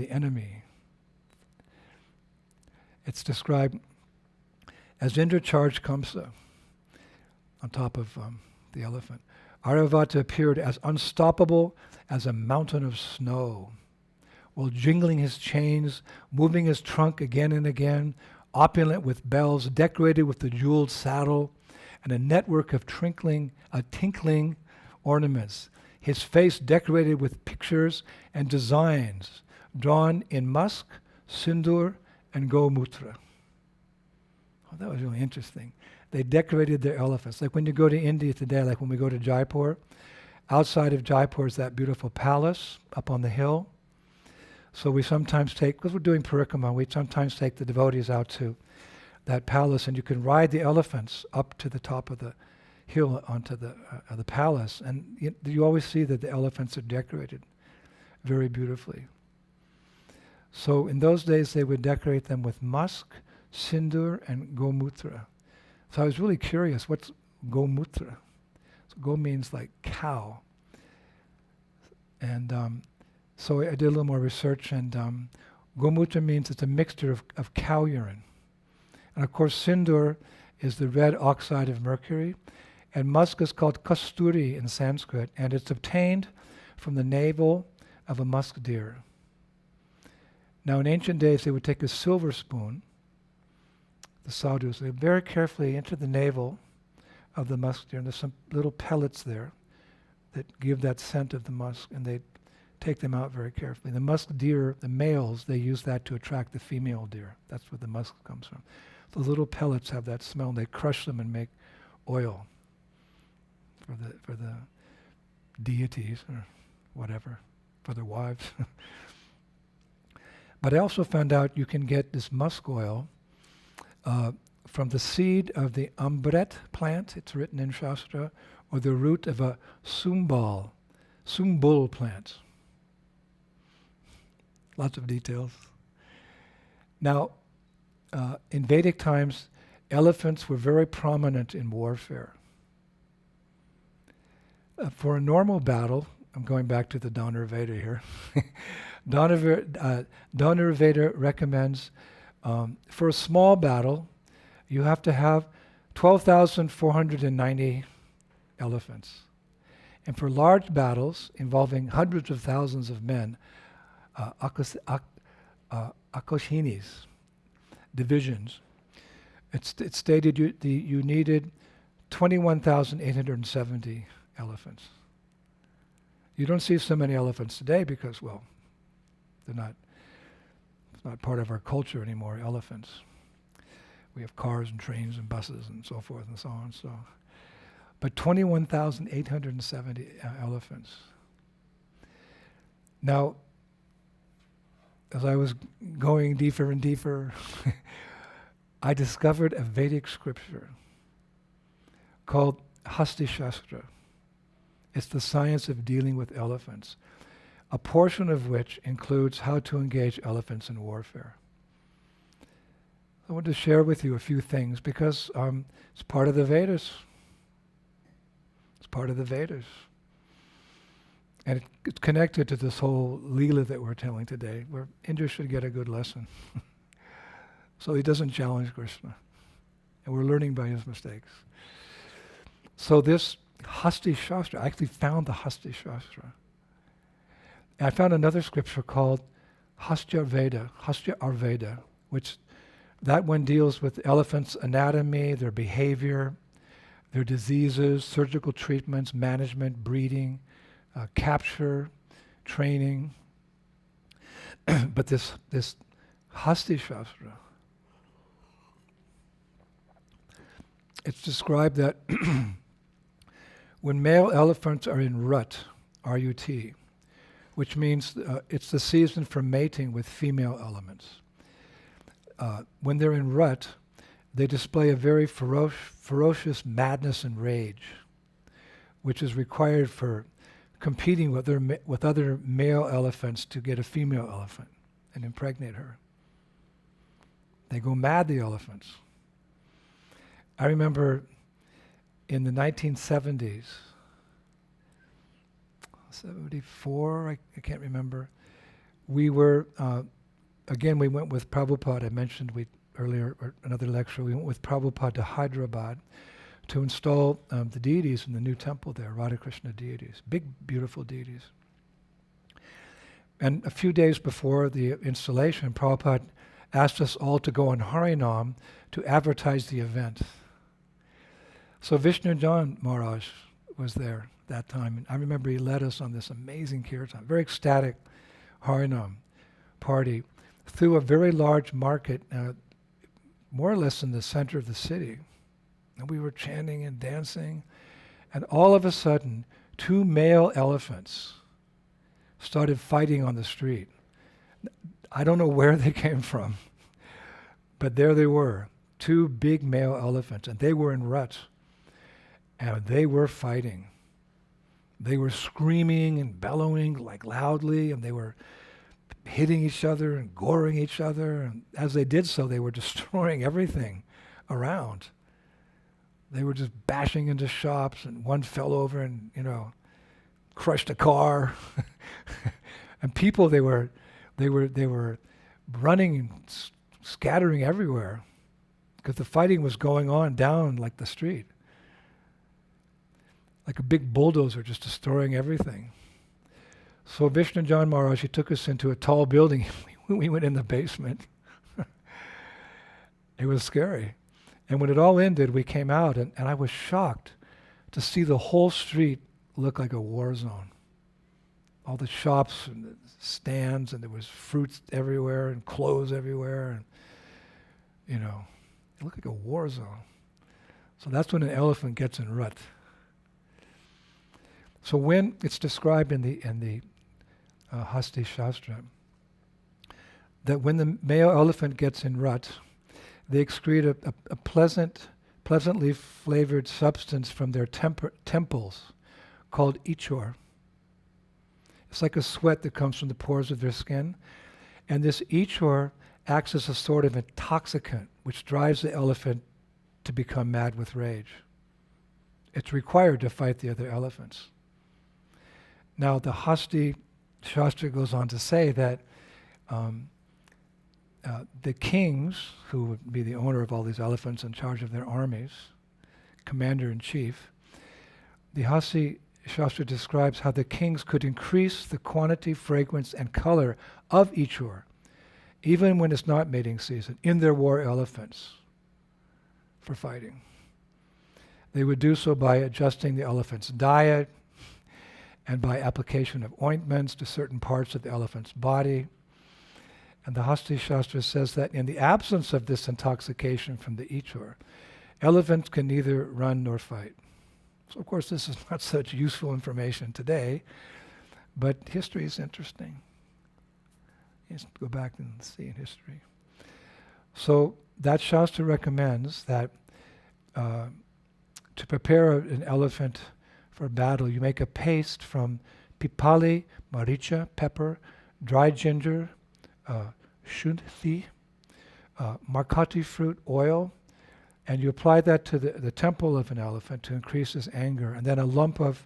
A: enemy. It's described as Indra charged Kamsa on top of the elephant. Airavata appeared as unstoppable as a mountain of snow, while jingling his chains, moving his trunk again and again, opulent with bells, decorated with the jeweled saddle, and a network of tinkling ornaments. His face decorated with pictures and designs drawn in musk, sindur, and gomutra. Oh, that was really interesting. They decorated their elephants. Like when you go to India today, like when we go to Jaipur, outside of Jaipur is that beautiful palace up on the hill. So we sometimes because we're doing parikrama, we sometimes take the devotees out to that palace, and you can ride the elephants up to the top of the hill onto the palace, and you always see that the elephants are decorated very beautifully. So in those days they would decorate them with musk, sindur, and gomutra. So I was really curious, what's gomutra? So go means like cow. And so I did a little more research, and gomutra means it's a mixture of cow urine. And of course sindur is the red oxide of mercury, and musk is called kasturi in Sanskrit, and it's obtained from the navel of a musk deer. Now in ancient days they would take a silver spoon, the sadhus, they would very carefully enter the navel of the musk deer, and there's some little pellets there that give that scent of the musk, and they take them out very carefully. The musk deer, the males, they use that to attract the female deer. That's where the musk comes from. Those little pellets have that smell, and they crush them and make oil for the deities or whatever, for their wives. But I also found out you can get this musk oil from the seed of the umbret plant, it's written in Shastra, or the root of a sumbul plant. Lots of details. Now, in Vedic times, elephants were very prominent in warfare. For a normal battle, I'm going back to the Dhanurveda here. Dhanurveda recommends for a small battle, you have to have 12,490 elephants. And for large battles involving hundreds of thousands of men, akoshinis, divisions, it's stated you needed 21,870 elephants. You don't see so many elephants today because, well, it's not part of our culture anymore, elephants. We have cars and trains and buses and so forth and so on. So, but 21,870 elephants. Now, as I was going deeper and deeper, I discovered a Vedic scripture called Hasti-Sastra. It's the science of dealing with elephants, a portion of which includes how to engage elephants in warfare. I want to share with you a few things because it's part of the Vedas. It's part of the Vedas. And it's connected to this whole Leela that we're telling today, where Indra should get a good lesson. So he doesn't challenge Krsna. And we're learning by his mistakes. So this Hasti-Sastra, I actually found the Hasti-Sastra. And I found another scripture called Hasti-Ayurveda, which that one deals with elephants' anatomy, their behavior, their diseases, surgical treatments, management, breeding, capture, training. But this Hasti-Sastra, it's described that when male elephants are in rut, R-U-T, which means it's the season for mating with female elements. When they're in rut, they display a very ferocious madness and rage, which is required for competing with other male elephants to get a female elephant and impregnate her. They go mad, the elephants. I remember in the 1970s, 74, I can't remember, we were, again, we went with Prabhupada. I mentioned earlier, or another lecture, we went with Prabhupada to Hyderabad to install the deities in the new temple there, Radha Krishna deities, big, beautiful deities. And a few days before the installation, Prabhupada asked us all to go on Harinam to advertise the event. So Vishnujan Maharaj was there that time, and I remember he led us on this amazing kirtan, very ecstatic Harinam party through a very large market, more or less in the center of the city. And we were chanting and dancing, and all of a sudden, 2 male elephants started fighting on the street. I don't know where they came from, but there they were, 2 big male elephants, and they were in ruts, and they were fighting. They were screaming and bellowing like loudly, and they were hitting each other and goring each other, and as they did so, they were destroying everything around. They were just bashing into shops, and one fell over and, crushed a car. And people, they were running and scattering everywhere because the fighting was going on down like the street. Like a big bulldozer just destroying everything. So Vishnujan Maharaj, he took us into a tall building. we went in the basement. It was scary. And when it all ended, we came out, and I was shocked to see the whole street look like a war zone. All the shops and the stands, and there was fruits everywhere and clothes everywhere, and it looked like a war zone. So that's when an elephant gets in rut. So when it's described in the Hasti-Sastra that when the male elephant gets in rut, they excrete a pleasantly flavored substance from their temples called ichor. It's like a sweat that comes from the pores of their skin. And this ichor acts as a sort of intoxicant which drives the elephant to become mad with rage. It's required to fight the other elephants. Now the Hasti-Sastra goes on to say that the kings, who would be the owner of all these elephants in charge of their armies, commander-in-chief, the Hasti-Sastra describes how the kings could increase the quantity, fragrance, and color of ichor, even when it's not mating season, in their war elephants for fighting. They would do so by adjusting the elephant's diet and by application of ointments to certain parts of the elephant's body. And the Hasti-Sastra says that in the absence of this intoxication from the ichor, elephants can neither run nor fight. So of course this is not such useful information today, but history is interesting. You just go back and see in history. So that Shastra recommends that to prepare an elephant for battle, you make a paste from pipali, maricha, pepper, dried ginger, shunthi, markati fruit oil, and you apply that to the temple of an elephant to increase his anger. And then a lump of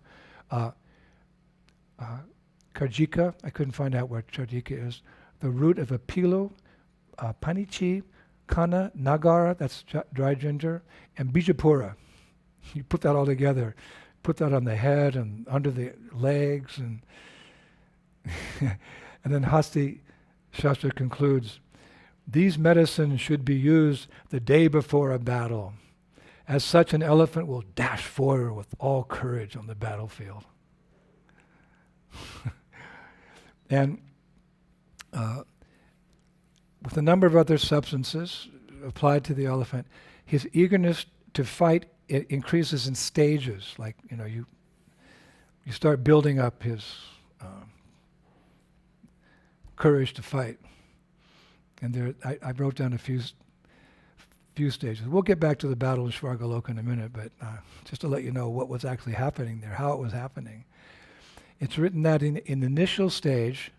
A: karjika, I couldn't find out where karjika is, the root of a pilu, panichi, kana, nagara, that's dried ginger, and bijapura. You put that all together, put that on the head and under the legs, and and then Hasti-Sastra concludes, these medicines should be used the day before a battle. As such, an elephant will dash forward with all courage on the battlefield. And with a number of other substances applied to the elephant, his eagerness to fight increases in stages. Like, you start building up his courage to fight. And I wrote down a few stages. We'll get back to the battle in Svargaloka in a minute, but just to let you know what was actually happening there, how it was happening. It's written that in the initial stage,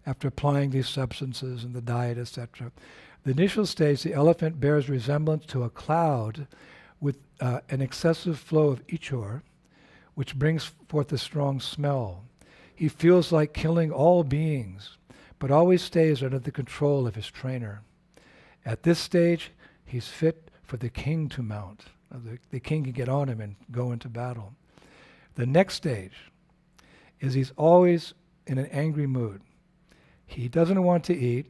A: after applying these substances and the diet, etc., the initial stage, the elephant bears resemblance to a cloud with an excessive flow of ichor, which brings forth a strong smell. He feels like killing all beings, but always stays under the control of his trainer. At this stage, he's fit for the king to mount. The king can get on him and go into battle. The next stage is he's always in an angry mood. He doesn't want to eat,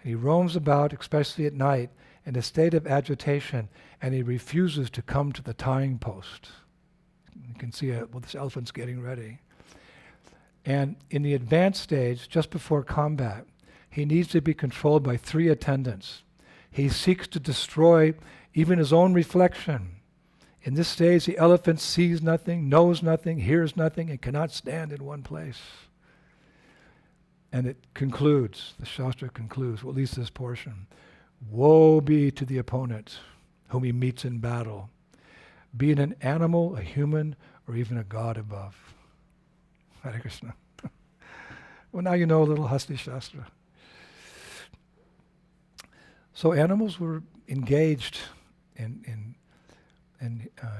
A: and he roams about, especially at night, in a state of agitation, and he refuses to come to the tying post. You can see this elephant's getting ready. And in the advanced stage, just before combat, he needs to be controlled by 3 attendants. He seeks to destroy even his own reflection. In this stage, the elephant sees nothing, knows nothing, hears nothing, and cannot stand in one place. And it concludes, the Shastra concludes, well, at least this portion, woe be to the opponent whom he meets in battle, be it an animal, a human, or even a god above. Hare Krishna. Well, now you know a little Hasti-Sastra. So animals were engaged in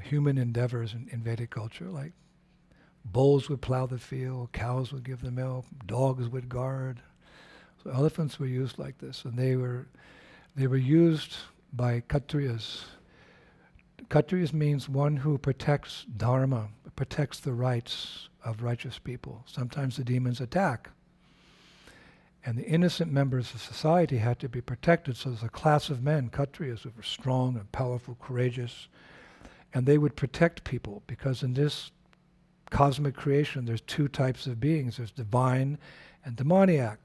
A: human endeavors in Vedic culture, like bulls would plow the field, cows would give the milk, dogs would guard. So elephants were used like this, and they were used by Kshatriyas. Kshatriyas means one who protects dharma, protects the rights of righteous people. Sometimes the demons attack. And the innocent members of society had to be protected. So there's a class of men, Kshatriyas, who were strong and powerful, courageous, and they would protect people, because in this cosmic creation there's two types of beings. There's divine and demoniac.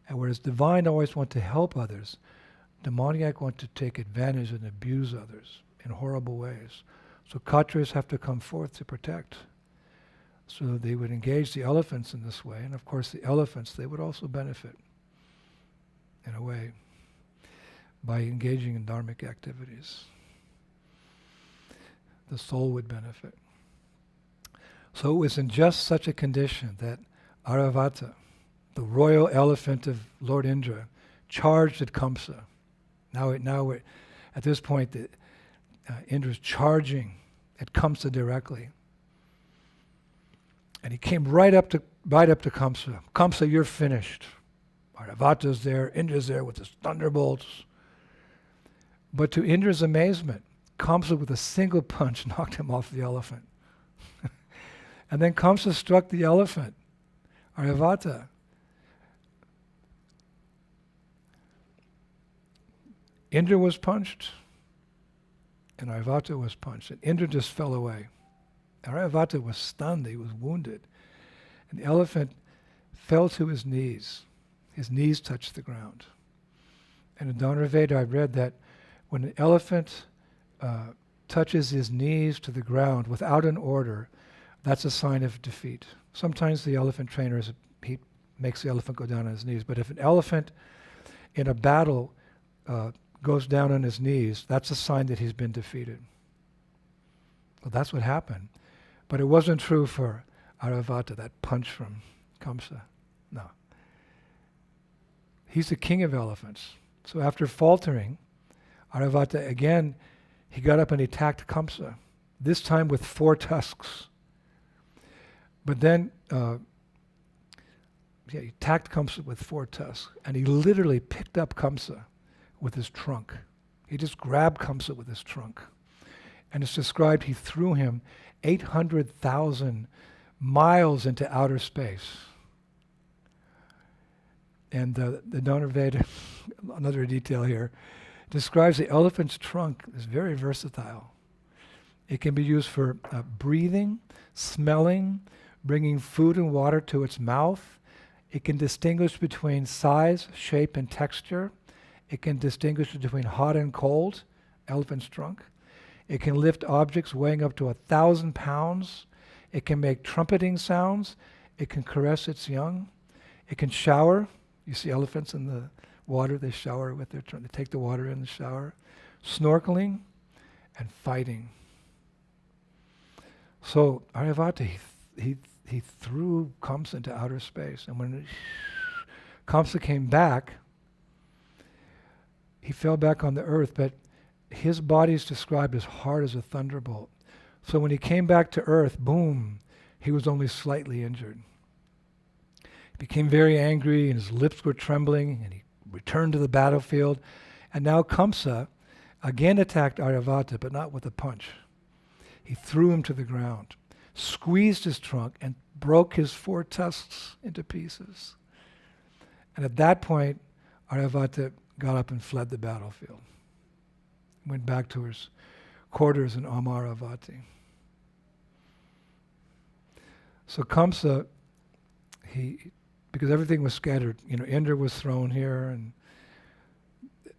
A: And whereas divine always want to help others, demoniac want to take advantage and abuse others in horrible ways. So Kshatriyas have to come forth to protect. So they would engage the elephants in this way, and of course the elephants, they would also benefit in a way by engaging in dharmic activities. The soul would benefit. So it was in just such a condition that Airavata, the royal elephant of Lord Indra, charged at Kamsa. Now we're at this point, Indra's charging at Kamsa directly. And he came right up to Kamsa. Kamsa, you're finished. Airavata's there, Indra's there with his thunderbolts. But to Indra's amazement, Kamsa with a single punch knocked him off the elephant. And then Kamsa struck the elephant, Airavata. Indra was punched, and Airavata was punched. And Indra just fell away. Airavata was stunned, he was wounded. And the elephant fell to his knees. His knees touched the ground. And in Dhanurveda I read that when an elephant touches his knees to the ground without an order, that's a sign of defeat. Sometimes the elephant trainer, he makes the elephant go down on his knees, but if an elephant in a battle goes down on his knees, that's a sign that he's been defeated. Well, that's what happened. But it wasn't true for Airavata, that punch from Kamsa. No. He's the king of elephants. So after faltering, Airavata again, he got up and attacked Kamsa, this time with 4 tusks. But then, he attacked Kamsa with 4 tusks, and he literally picked up Kamsa with his trunk. He just grabbed Kamsa with his trunk. And it's described he threw him 800,000 miles into outer space. And the Dhanurveda, another detail here, describes the elephant's trunk as very versatile. It can be used for breathing, smelling, bringing food and water to its mouth. It can distinguish between size, shape, and texture. It can distinguish between hot and cold, elephant's trunk. It can lift objects weighing up to 1,000 pounds. It can make trumpeting sounds. It can caress its young. It can shower. You see elephants in the water, they shower with their trunk. They take the water in the shower. Snorkeling and fighting. So Airavata, he threw Kamsa into outer space. And when Kamsa came back, he fell back on the earth, but his body is described as hard as a thunderbolt. So when he came back to earth, boom, he was only slightly injured. He became very angry, and his lips were trembling, and he returned to the battlefield. And now Kamsa again attacked Airavata, but not with a punch. He threw him to the ground, squeezed his trunk, and broke his 4 tusks into pieces. And at that point, Airavata got up and fled the battlefield. Went back to his quarters in Amaravati. So Kamsa, because everything was scattered, Indra was thrown here, and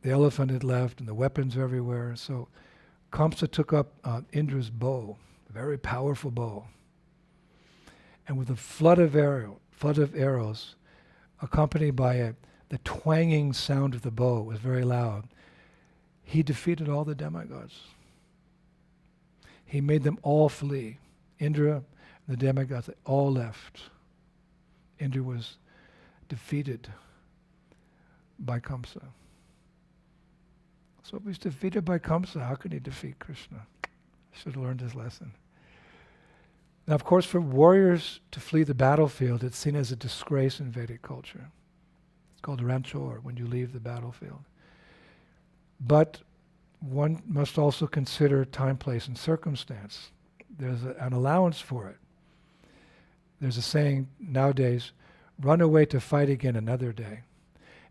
A: the elephant had left, and the weapons were everywhere. So Kamsa took up Indra's bow, a very powerful bow, and with a flood of arrows, accompanied by the twanging sound of the bow, it was very loud, he defeated all the demigods. He made them all flee. Indra, the demigods, they all left. Indra was defeated by Kamsa. So if he's defeated by Kamsa, how can he defeat Krishna? Should have learned his lesson. Now, of course, for warriors to flee the battlefield, it's seen as a disgrace in Vedic culture. It's called ranchor, when you leave the battlefield. But one must also consider time, place, and circumstance. There's an allowance for it. There's a saying nowadays, run away to fight again another day.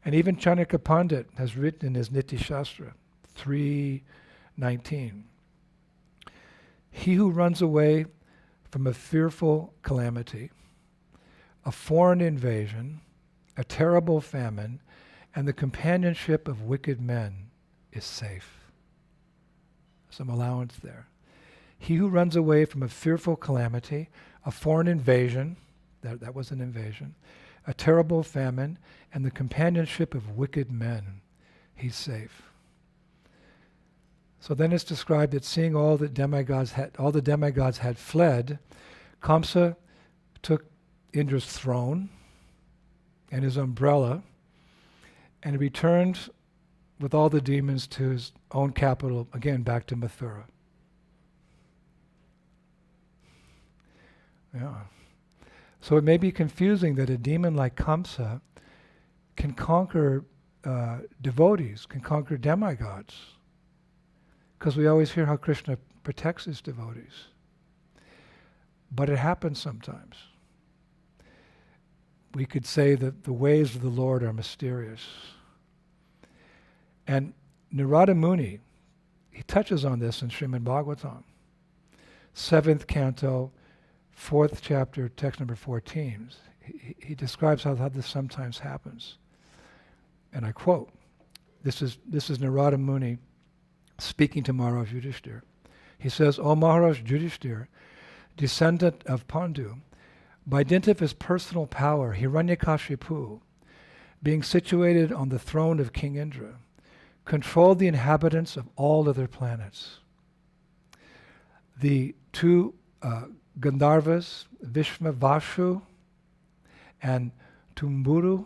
A: And even Chanakya Pandit has written in his Hasti-Sastra 3:19, he who runs away from a fearful calamity, a foreign invasion, a terrible famine, and the companionship of wicked men is safe. Some allowance there. He who runs away from a fearful calamity, a foreign invasion, that was an invasion, a terrible famine, and the companionship of wicked men, he's safe. So then it's described that seeing all the demigods had fled, Kamsa took Indra's throne and his umbrella and returned with all the demons to his own capital, again back to Mathura. Yeah. So it may be confusing that a demon like Kamsa can conquer devotees, can conquer demigods, because we always hear how Krishna protects his devotees. But it happens sometimes. We could say that the ways of the Lord are mysterious. And Narada Muni, he touches on this in Srimad Bhagavatam, 7th canto, 4th chapter, text number 14. He describes how this sometimes happens. And I quote, this is Narada Muni speaking to Maharaj Yudhishthira. He says, O Maharaj Yudhishthira, descendant of Pandu, by dint of his personal power, Hiranyakashipu, being situated on the throne of King Indra, controlled the inhabitants of all other planets. The two Gandharvas, Vishmavashu and Tumburu,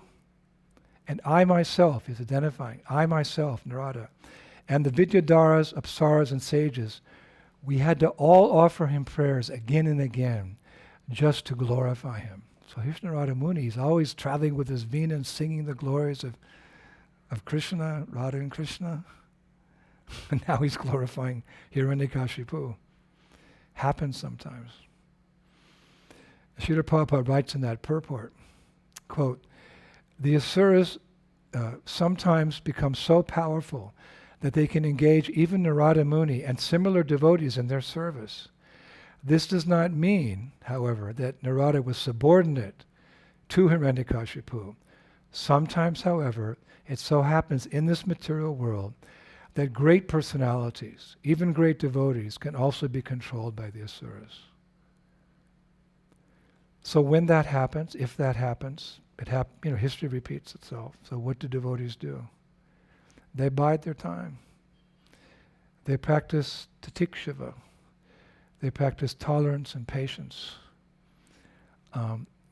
A: and I myself, is identifying, I myself, Narada, and the Vidyadharas, Apsaras, and sages, we had to all offer him prayers again and again just to glorify him. So here's Narada Muni, he's always traveling with his Veena and singing the glories of Krishna, Radha and Krishna. And now he's glorifying Hiranyakashipu. Happens sometimes. Srila Prabhupada writes in that purport, quote, the asuras sometimes become so powerful that they can engage even Narada Muni and similar devotees in their service. This does not mean, however, that Narada was subordinate to Hiranyakashipu. Sometimes, however, it so happens in this material world that great personalities, even great devotees, can also be controlled by the asuras. So when that happens, if that happens, history repeats itself. So what do devotees do? They bide their time. They practice titikshava. They practice tolerance and patience,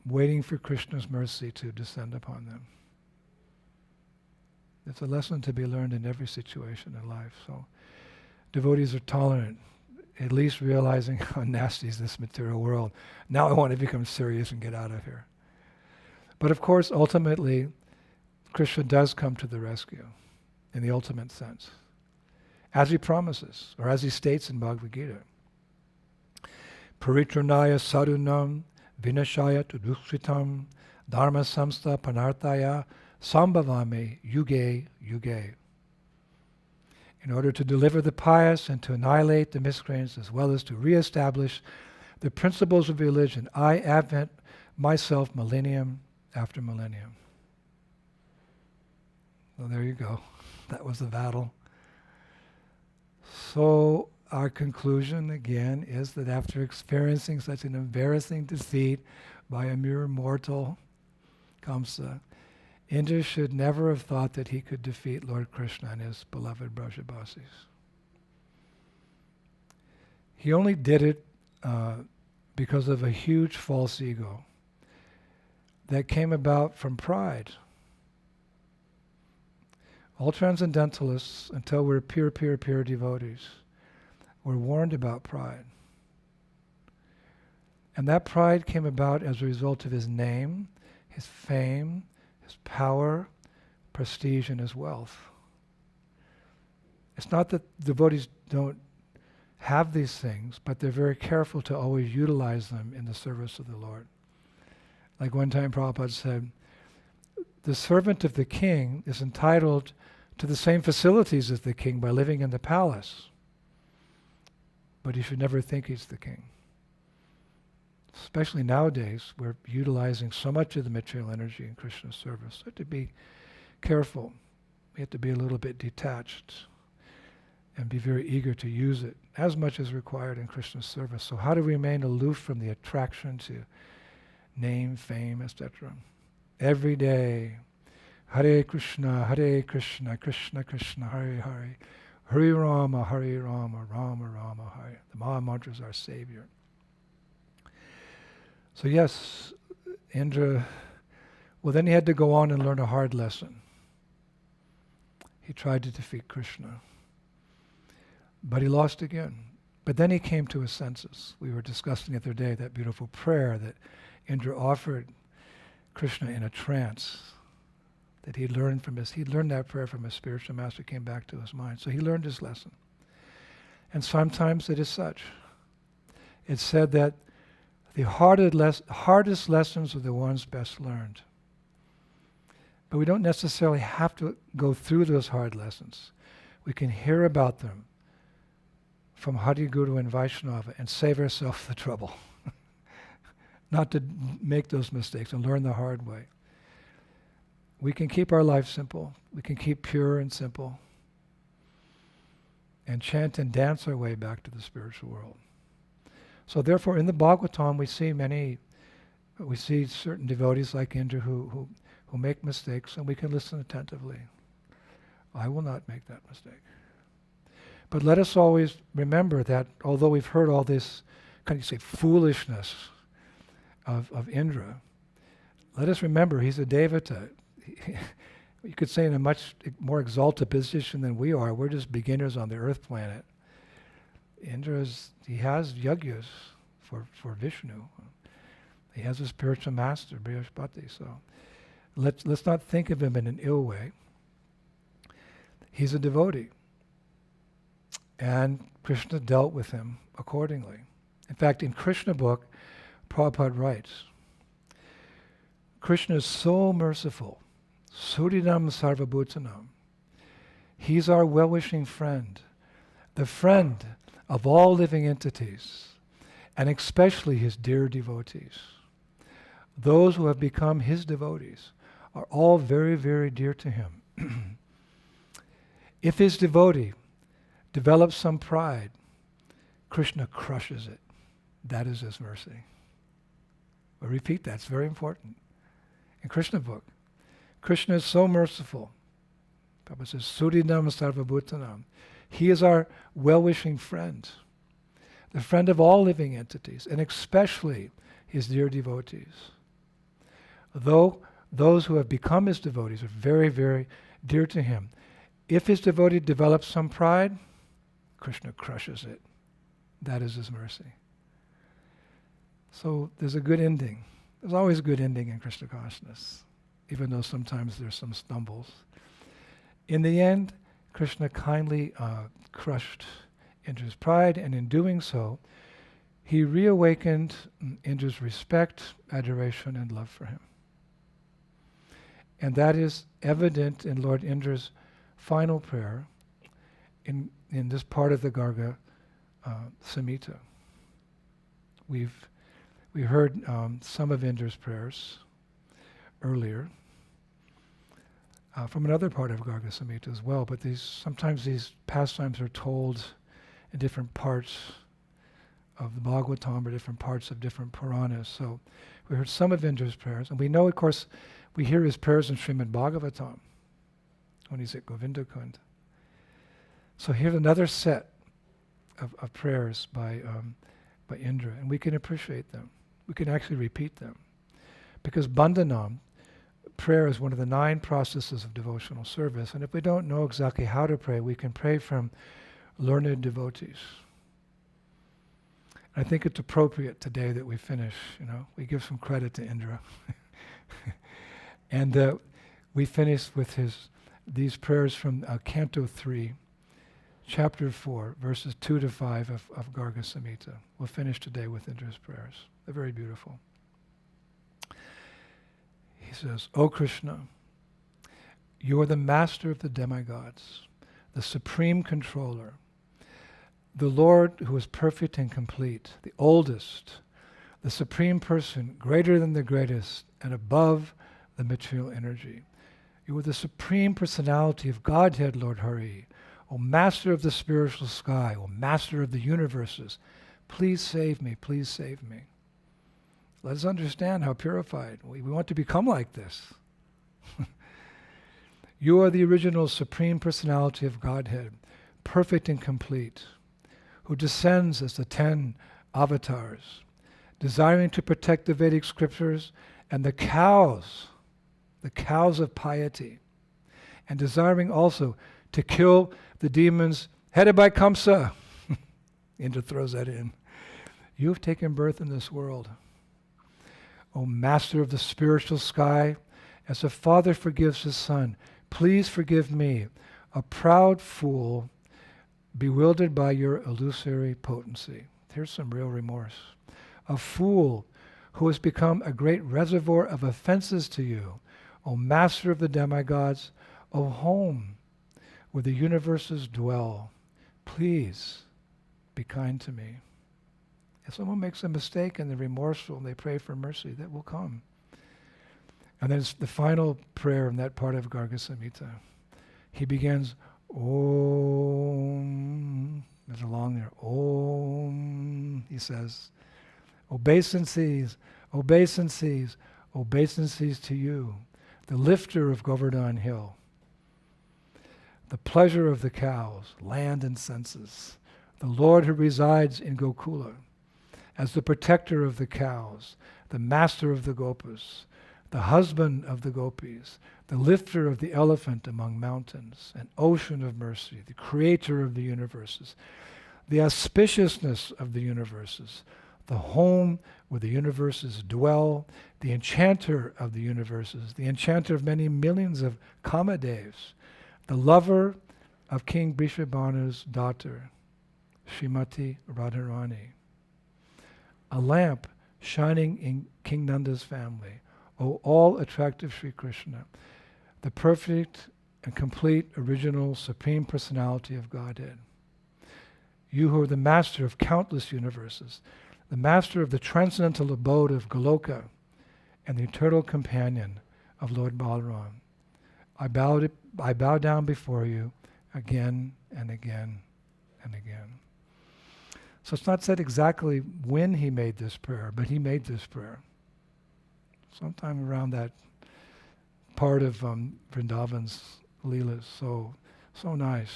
A: waiting for Krishna's mercy to descend upon them. It's a lesson to be learned in every situation in life. So devotees are tolerant, at least realizing how nasty is this material world. Now I want to become serious and get out of here. But of course, ultimately, Krishna does come to the rescue in the ultimate sense, as he promises, or as he states in Bhagavad-Gita. Paritranaya sadunam vinashaya tudukshritam dharma samsta panarthaya sambhavami yuge yuge. In order to deliver the pious and to annihilate the miscreants, as well as to reestablish the principles of religion, I advent myself millennium after millennium. So there you go. That was the battle. So our conclusion again is that after experiencing such an embarrassing defeat by a mere mortal, Kamsa, Indra should never have thought that he could defeat Lord Krishna and his beloved Brajabasis. He only did it because of a huge false ego that came about from pride. All transcendentalists, until we're pure devotees, were warned about pride. And that pride came about as a result of his name, his fame, his power, prestige, and his wealth. It's not that devotees don't have these things, but they're very careful to always utilize them in the service of the Lord. Like one time Prabhupada said, the servant of the king is entitled to the same facilities as the king by living in the palace. But he should never think he's the king. Especially nowadays, we're utilizing so much of the material energy in Krishna's service. So we have to be careful. We have to be a little bit detached and be very eager to use it as much as required in Krishna's service. So how to remain aloof from the attraction to name, fame, etc. Every day, Hare Krishna, Krishna Krishna, Hare Hare, Hare Rama, Rama Rama, Hare. The Maha Mantra is our savior. So yes, Indra, well then he had to go on and learn a hard lesson. He tried to defeat Krishna, but he lost again. But then he came to his senses. We were discussing the other day that beautiful prayer that Indra offered Krishna in a trance, that he'd learned that prayer from his spiritual master, came back to his mind. So he learned his lesson. And sometimes it is such. It's said that the hardest lessons are the ones best learned. But we don't necessarily have to go through those hard lessons. We can hear about them from Hari Guru and Vaishnava and save ourselves the trouble. Not to make those mistakes and learn the hard way. We can keep our life simple. We can keep pure and simple. And chant and dance our way back to the spiritual world. So therefore, in the Bhagavatam, we see certain devotees like Indra who make mistakes, and we can listen attentively. I will not make that mistake. But let us always remember that although we've heard all this, foolishness of Indra, let us remember he's a devata. You could say in a much more exalted position than we are. We're just beginners on the earth planet. Indra he has yagyas for Vishnu. He has a spiritual master, Brihaspati. So let's not think of him in an ill way. He's a devotee. And Krishna dealt with him accordingly. In fact, in Krishna book, Prabhupada writes, Krishna is so merciful. Surinam Sarvabhutanam. He's our well-wishing friend, the friend of all living entities, and especially his dear devotees. Those who have become his devotees are all very, very dear to him. If his devotee develops some pride, Krishna crushes it. That is his mercy. I repeat that, it's very important. In Krishna book, Krishna is so merciful. Prabhupada says, Surinam Sarvabhutanam. He is our well-wishing friend, the friend of all living entities, and especially his dear devotees. Though those who have become his devotees are very, very dear to him, if his devotee develops some pride, Krishna crushes it. That is his mercy. So there's a good ending. There's always a good ending in Krishna consciousness, even though sometimes there's some stumbles. In the end, Krishna kindly crushed Indra's pride, and in doing so, he reawakened Indra's respect, adoration, and love for him. And that is evident in Lord Indra's final prayer in this part of the Garga Samhita. We heard some of Indra's prayers earlier from another part of Garga Samhita as well, but sometimes these pastimes are told in different parts of the Bhagavatam or different parts of different Puranas. So we heard some of Indra's prayers, and we know, of course, we hear his prayers in Srimad Bhagavatam when he's at Govinda Kund. So here's another set of prayers by Indra, and we can appreciate them. We can actually repeat them. Because bandhanam, prayer is one of the 9 processes of devotional service, and if we don't know exactly how to pray, we can pray from learned devotees. I think it's appropriate today that we finish, we give some credit to Indra. And we finish with these prayers from Canto 3, Chapter 4, verses 2 to 5 of Garga Samhita. We'll finish today with Indra's prayers. They're very beautiful. He says, O Krishna, You are the master of the demigods, the supreme controller, the Lord who is perfect and complete, the oldest, the supreme person, greater than the greatest, and above the material energy. You are the supreme personality of Godhead, Lord Hari, O master of the spiritual sky, O master of the universes. Please save me, please save me. Let us understand how purified. We want to become like this. You are the original supreme personality of Godhead, perfect and complete, who descends as the 10 avatars, desiring to protect the Vedic scriptures and the cows of piety, and desiring also to kill the demons headed by Kamsa. Indra throws that in. You have taken birth in this world. O master of the spiritual sky, as a father forgives his son, please forgive me, a proud fool, bewildered by your illusory potency. Here's some real remorse. A fool who has become a great reservoir of offenses to you, O master of the demigods, O home where the universes dwell. Please be kind to me. If someone makes a mistake and they're remorseful and they pray for mercy, that will come. And then it's the final prayer in that part of Garga Samhita. He begins, Om. There's a long there. Om, he says. Obeisances, obeisances, obeisances to you, the lifter of Govardhan Hill, the pleasure of the cows, land and senses, the Lord who resides in Gokula, as the protector of the cows, the master of the gopas, the husband of the gopis, the lifter of the elephant among mountains, an ocean of mercy, the creator of the universes, the auspiciousness of the universes, the home where the universes dwell, the enchanter of the universes, the enchanter of many millions of Kamadevs, the lover of King Brishabhanu's daughter, Srimati Radharani, a lamp shining in King Nanda's family, O all attractive Sri Krishna, the perfect and complete original supreme personality of Godhead. You who are the master of countless universes, the master of the transcendental abode of Goloka, and the eternal companion of Lord Balaram. I bow down before you again and again and again. So it's not said exactly when he made this prayer, but he made this prayer. Sometime around that part of Vrindavan's Leelas. So nice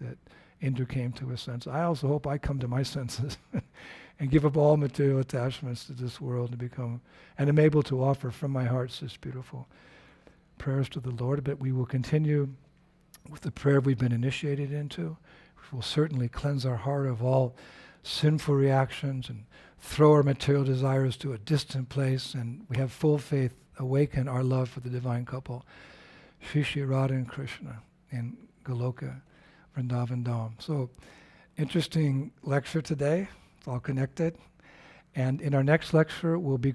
A: that Indra came to his senses. I also hope I come to my senses and give up all material attachments to this world and am able to offer from my heart such beautiful prayers to the Lord. But we will continue with the prayer we've been initiated into, which will certainly cleanse our heart of all sinful reactions and throw our material desires to a distant place, and we have full faith awaken our love for the divine couple, Shri Shri Radha and Krishna in Goloka, Vrindavan Dham. So, interesting lecture today. It's all connected. And in our next lecture, we'll be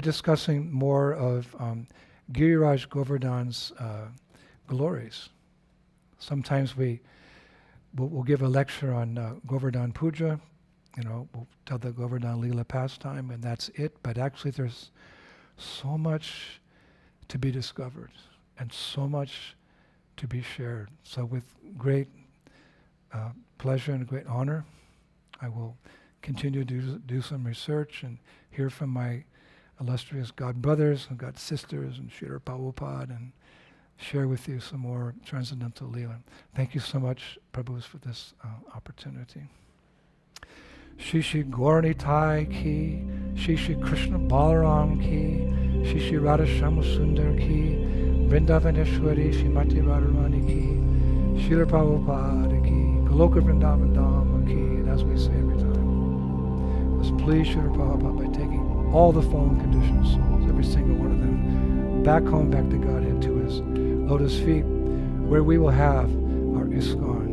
A: discussing more of Giriraj Govardhan's glories. Sometimes we'll give a lecture on Govardhan Puja. We'll tell the Govardhan Leela pastime, and that's it. But actually, there's so much to be discovered and so much to be shared. So with great pleasure and great honor, I will continue to do some research and hear from my illustrious God brothers and God sisters and Srila Prabhupada and share with you some more transcendental Leela. Thank you so much, Prabhus, for this opportunity. Shri Shri Gauranitai ki, Shri Shri Krishna Balaram ki, Shri Shri Radha Shama Sundar ki, Vrindavaneshwari Srimati Radharani ki, Srila Prabhupada ki, Goloka Vrindavan Dham ki, and as we say every time, let's please Srila Prabhupada by taking all the fallen conditioned souls, every single one of them, back home, back to Godhead, to his lotus feet, where we will have our ISKCON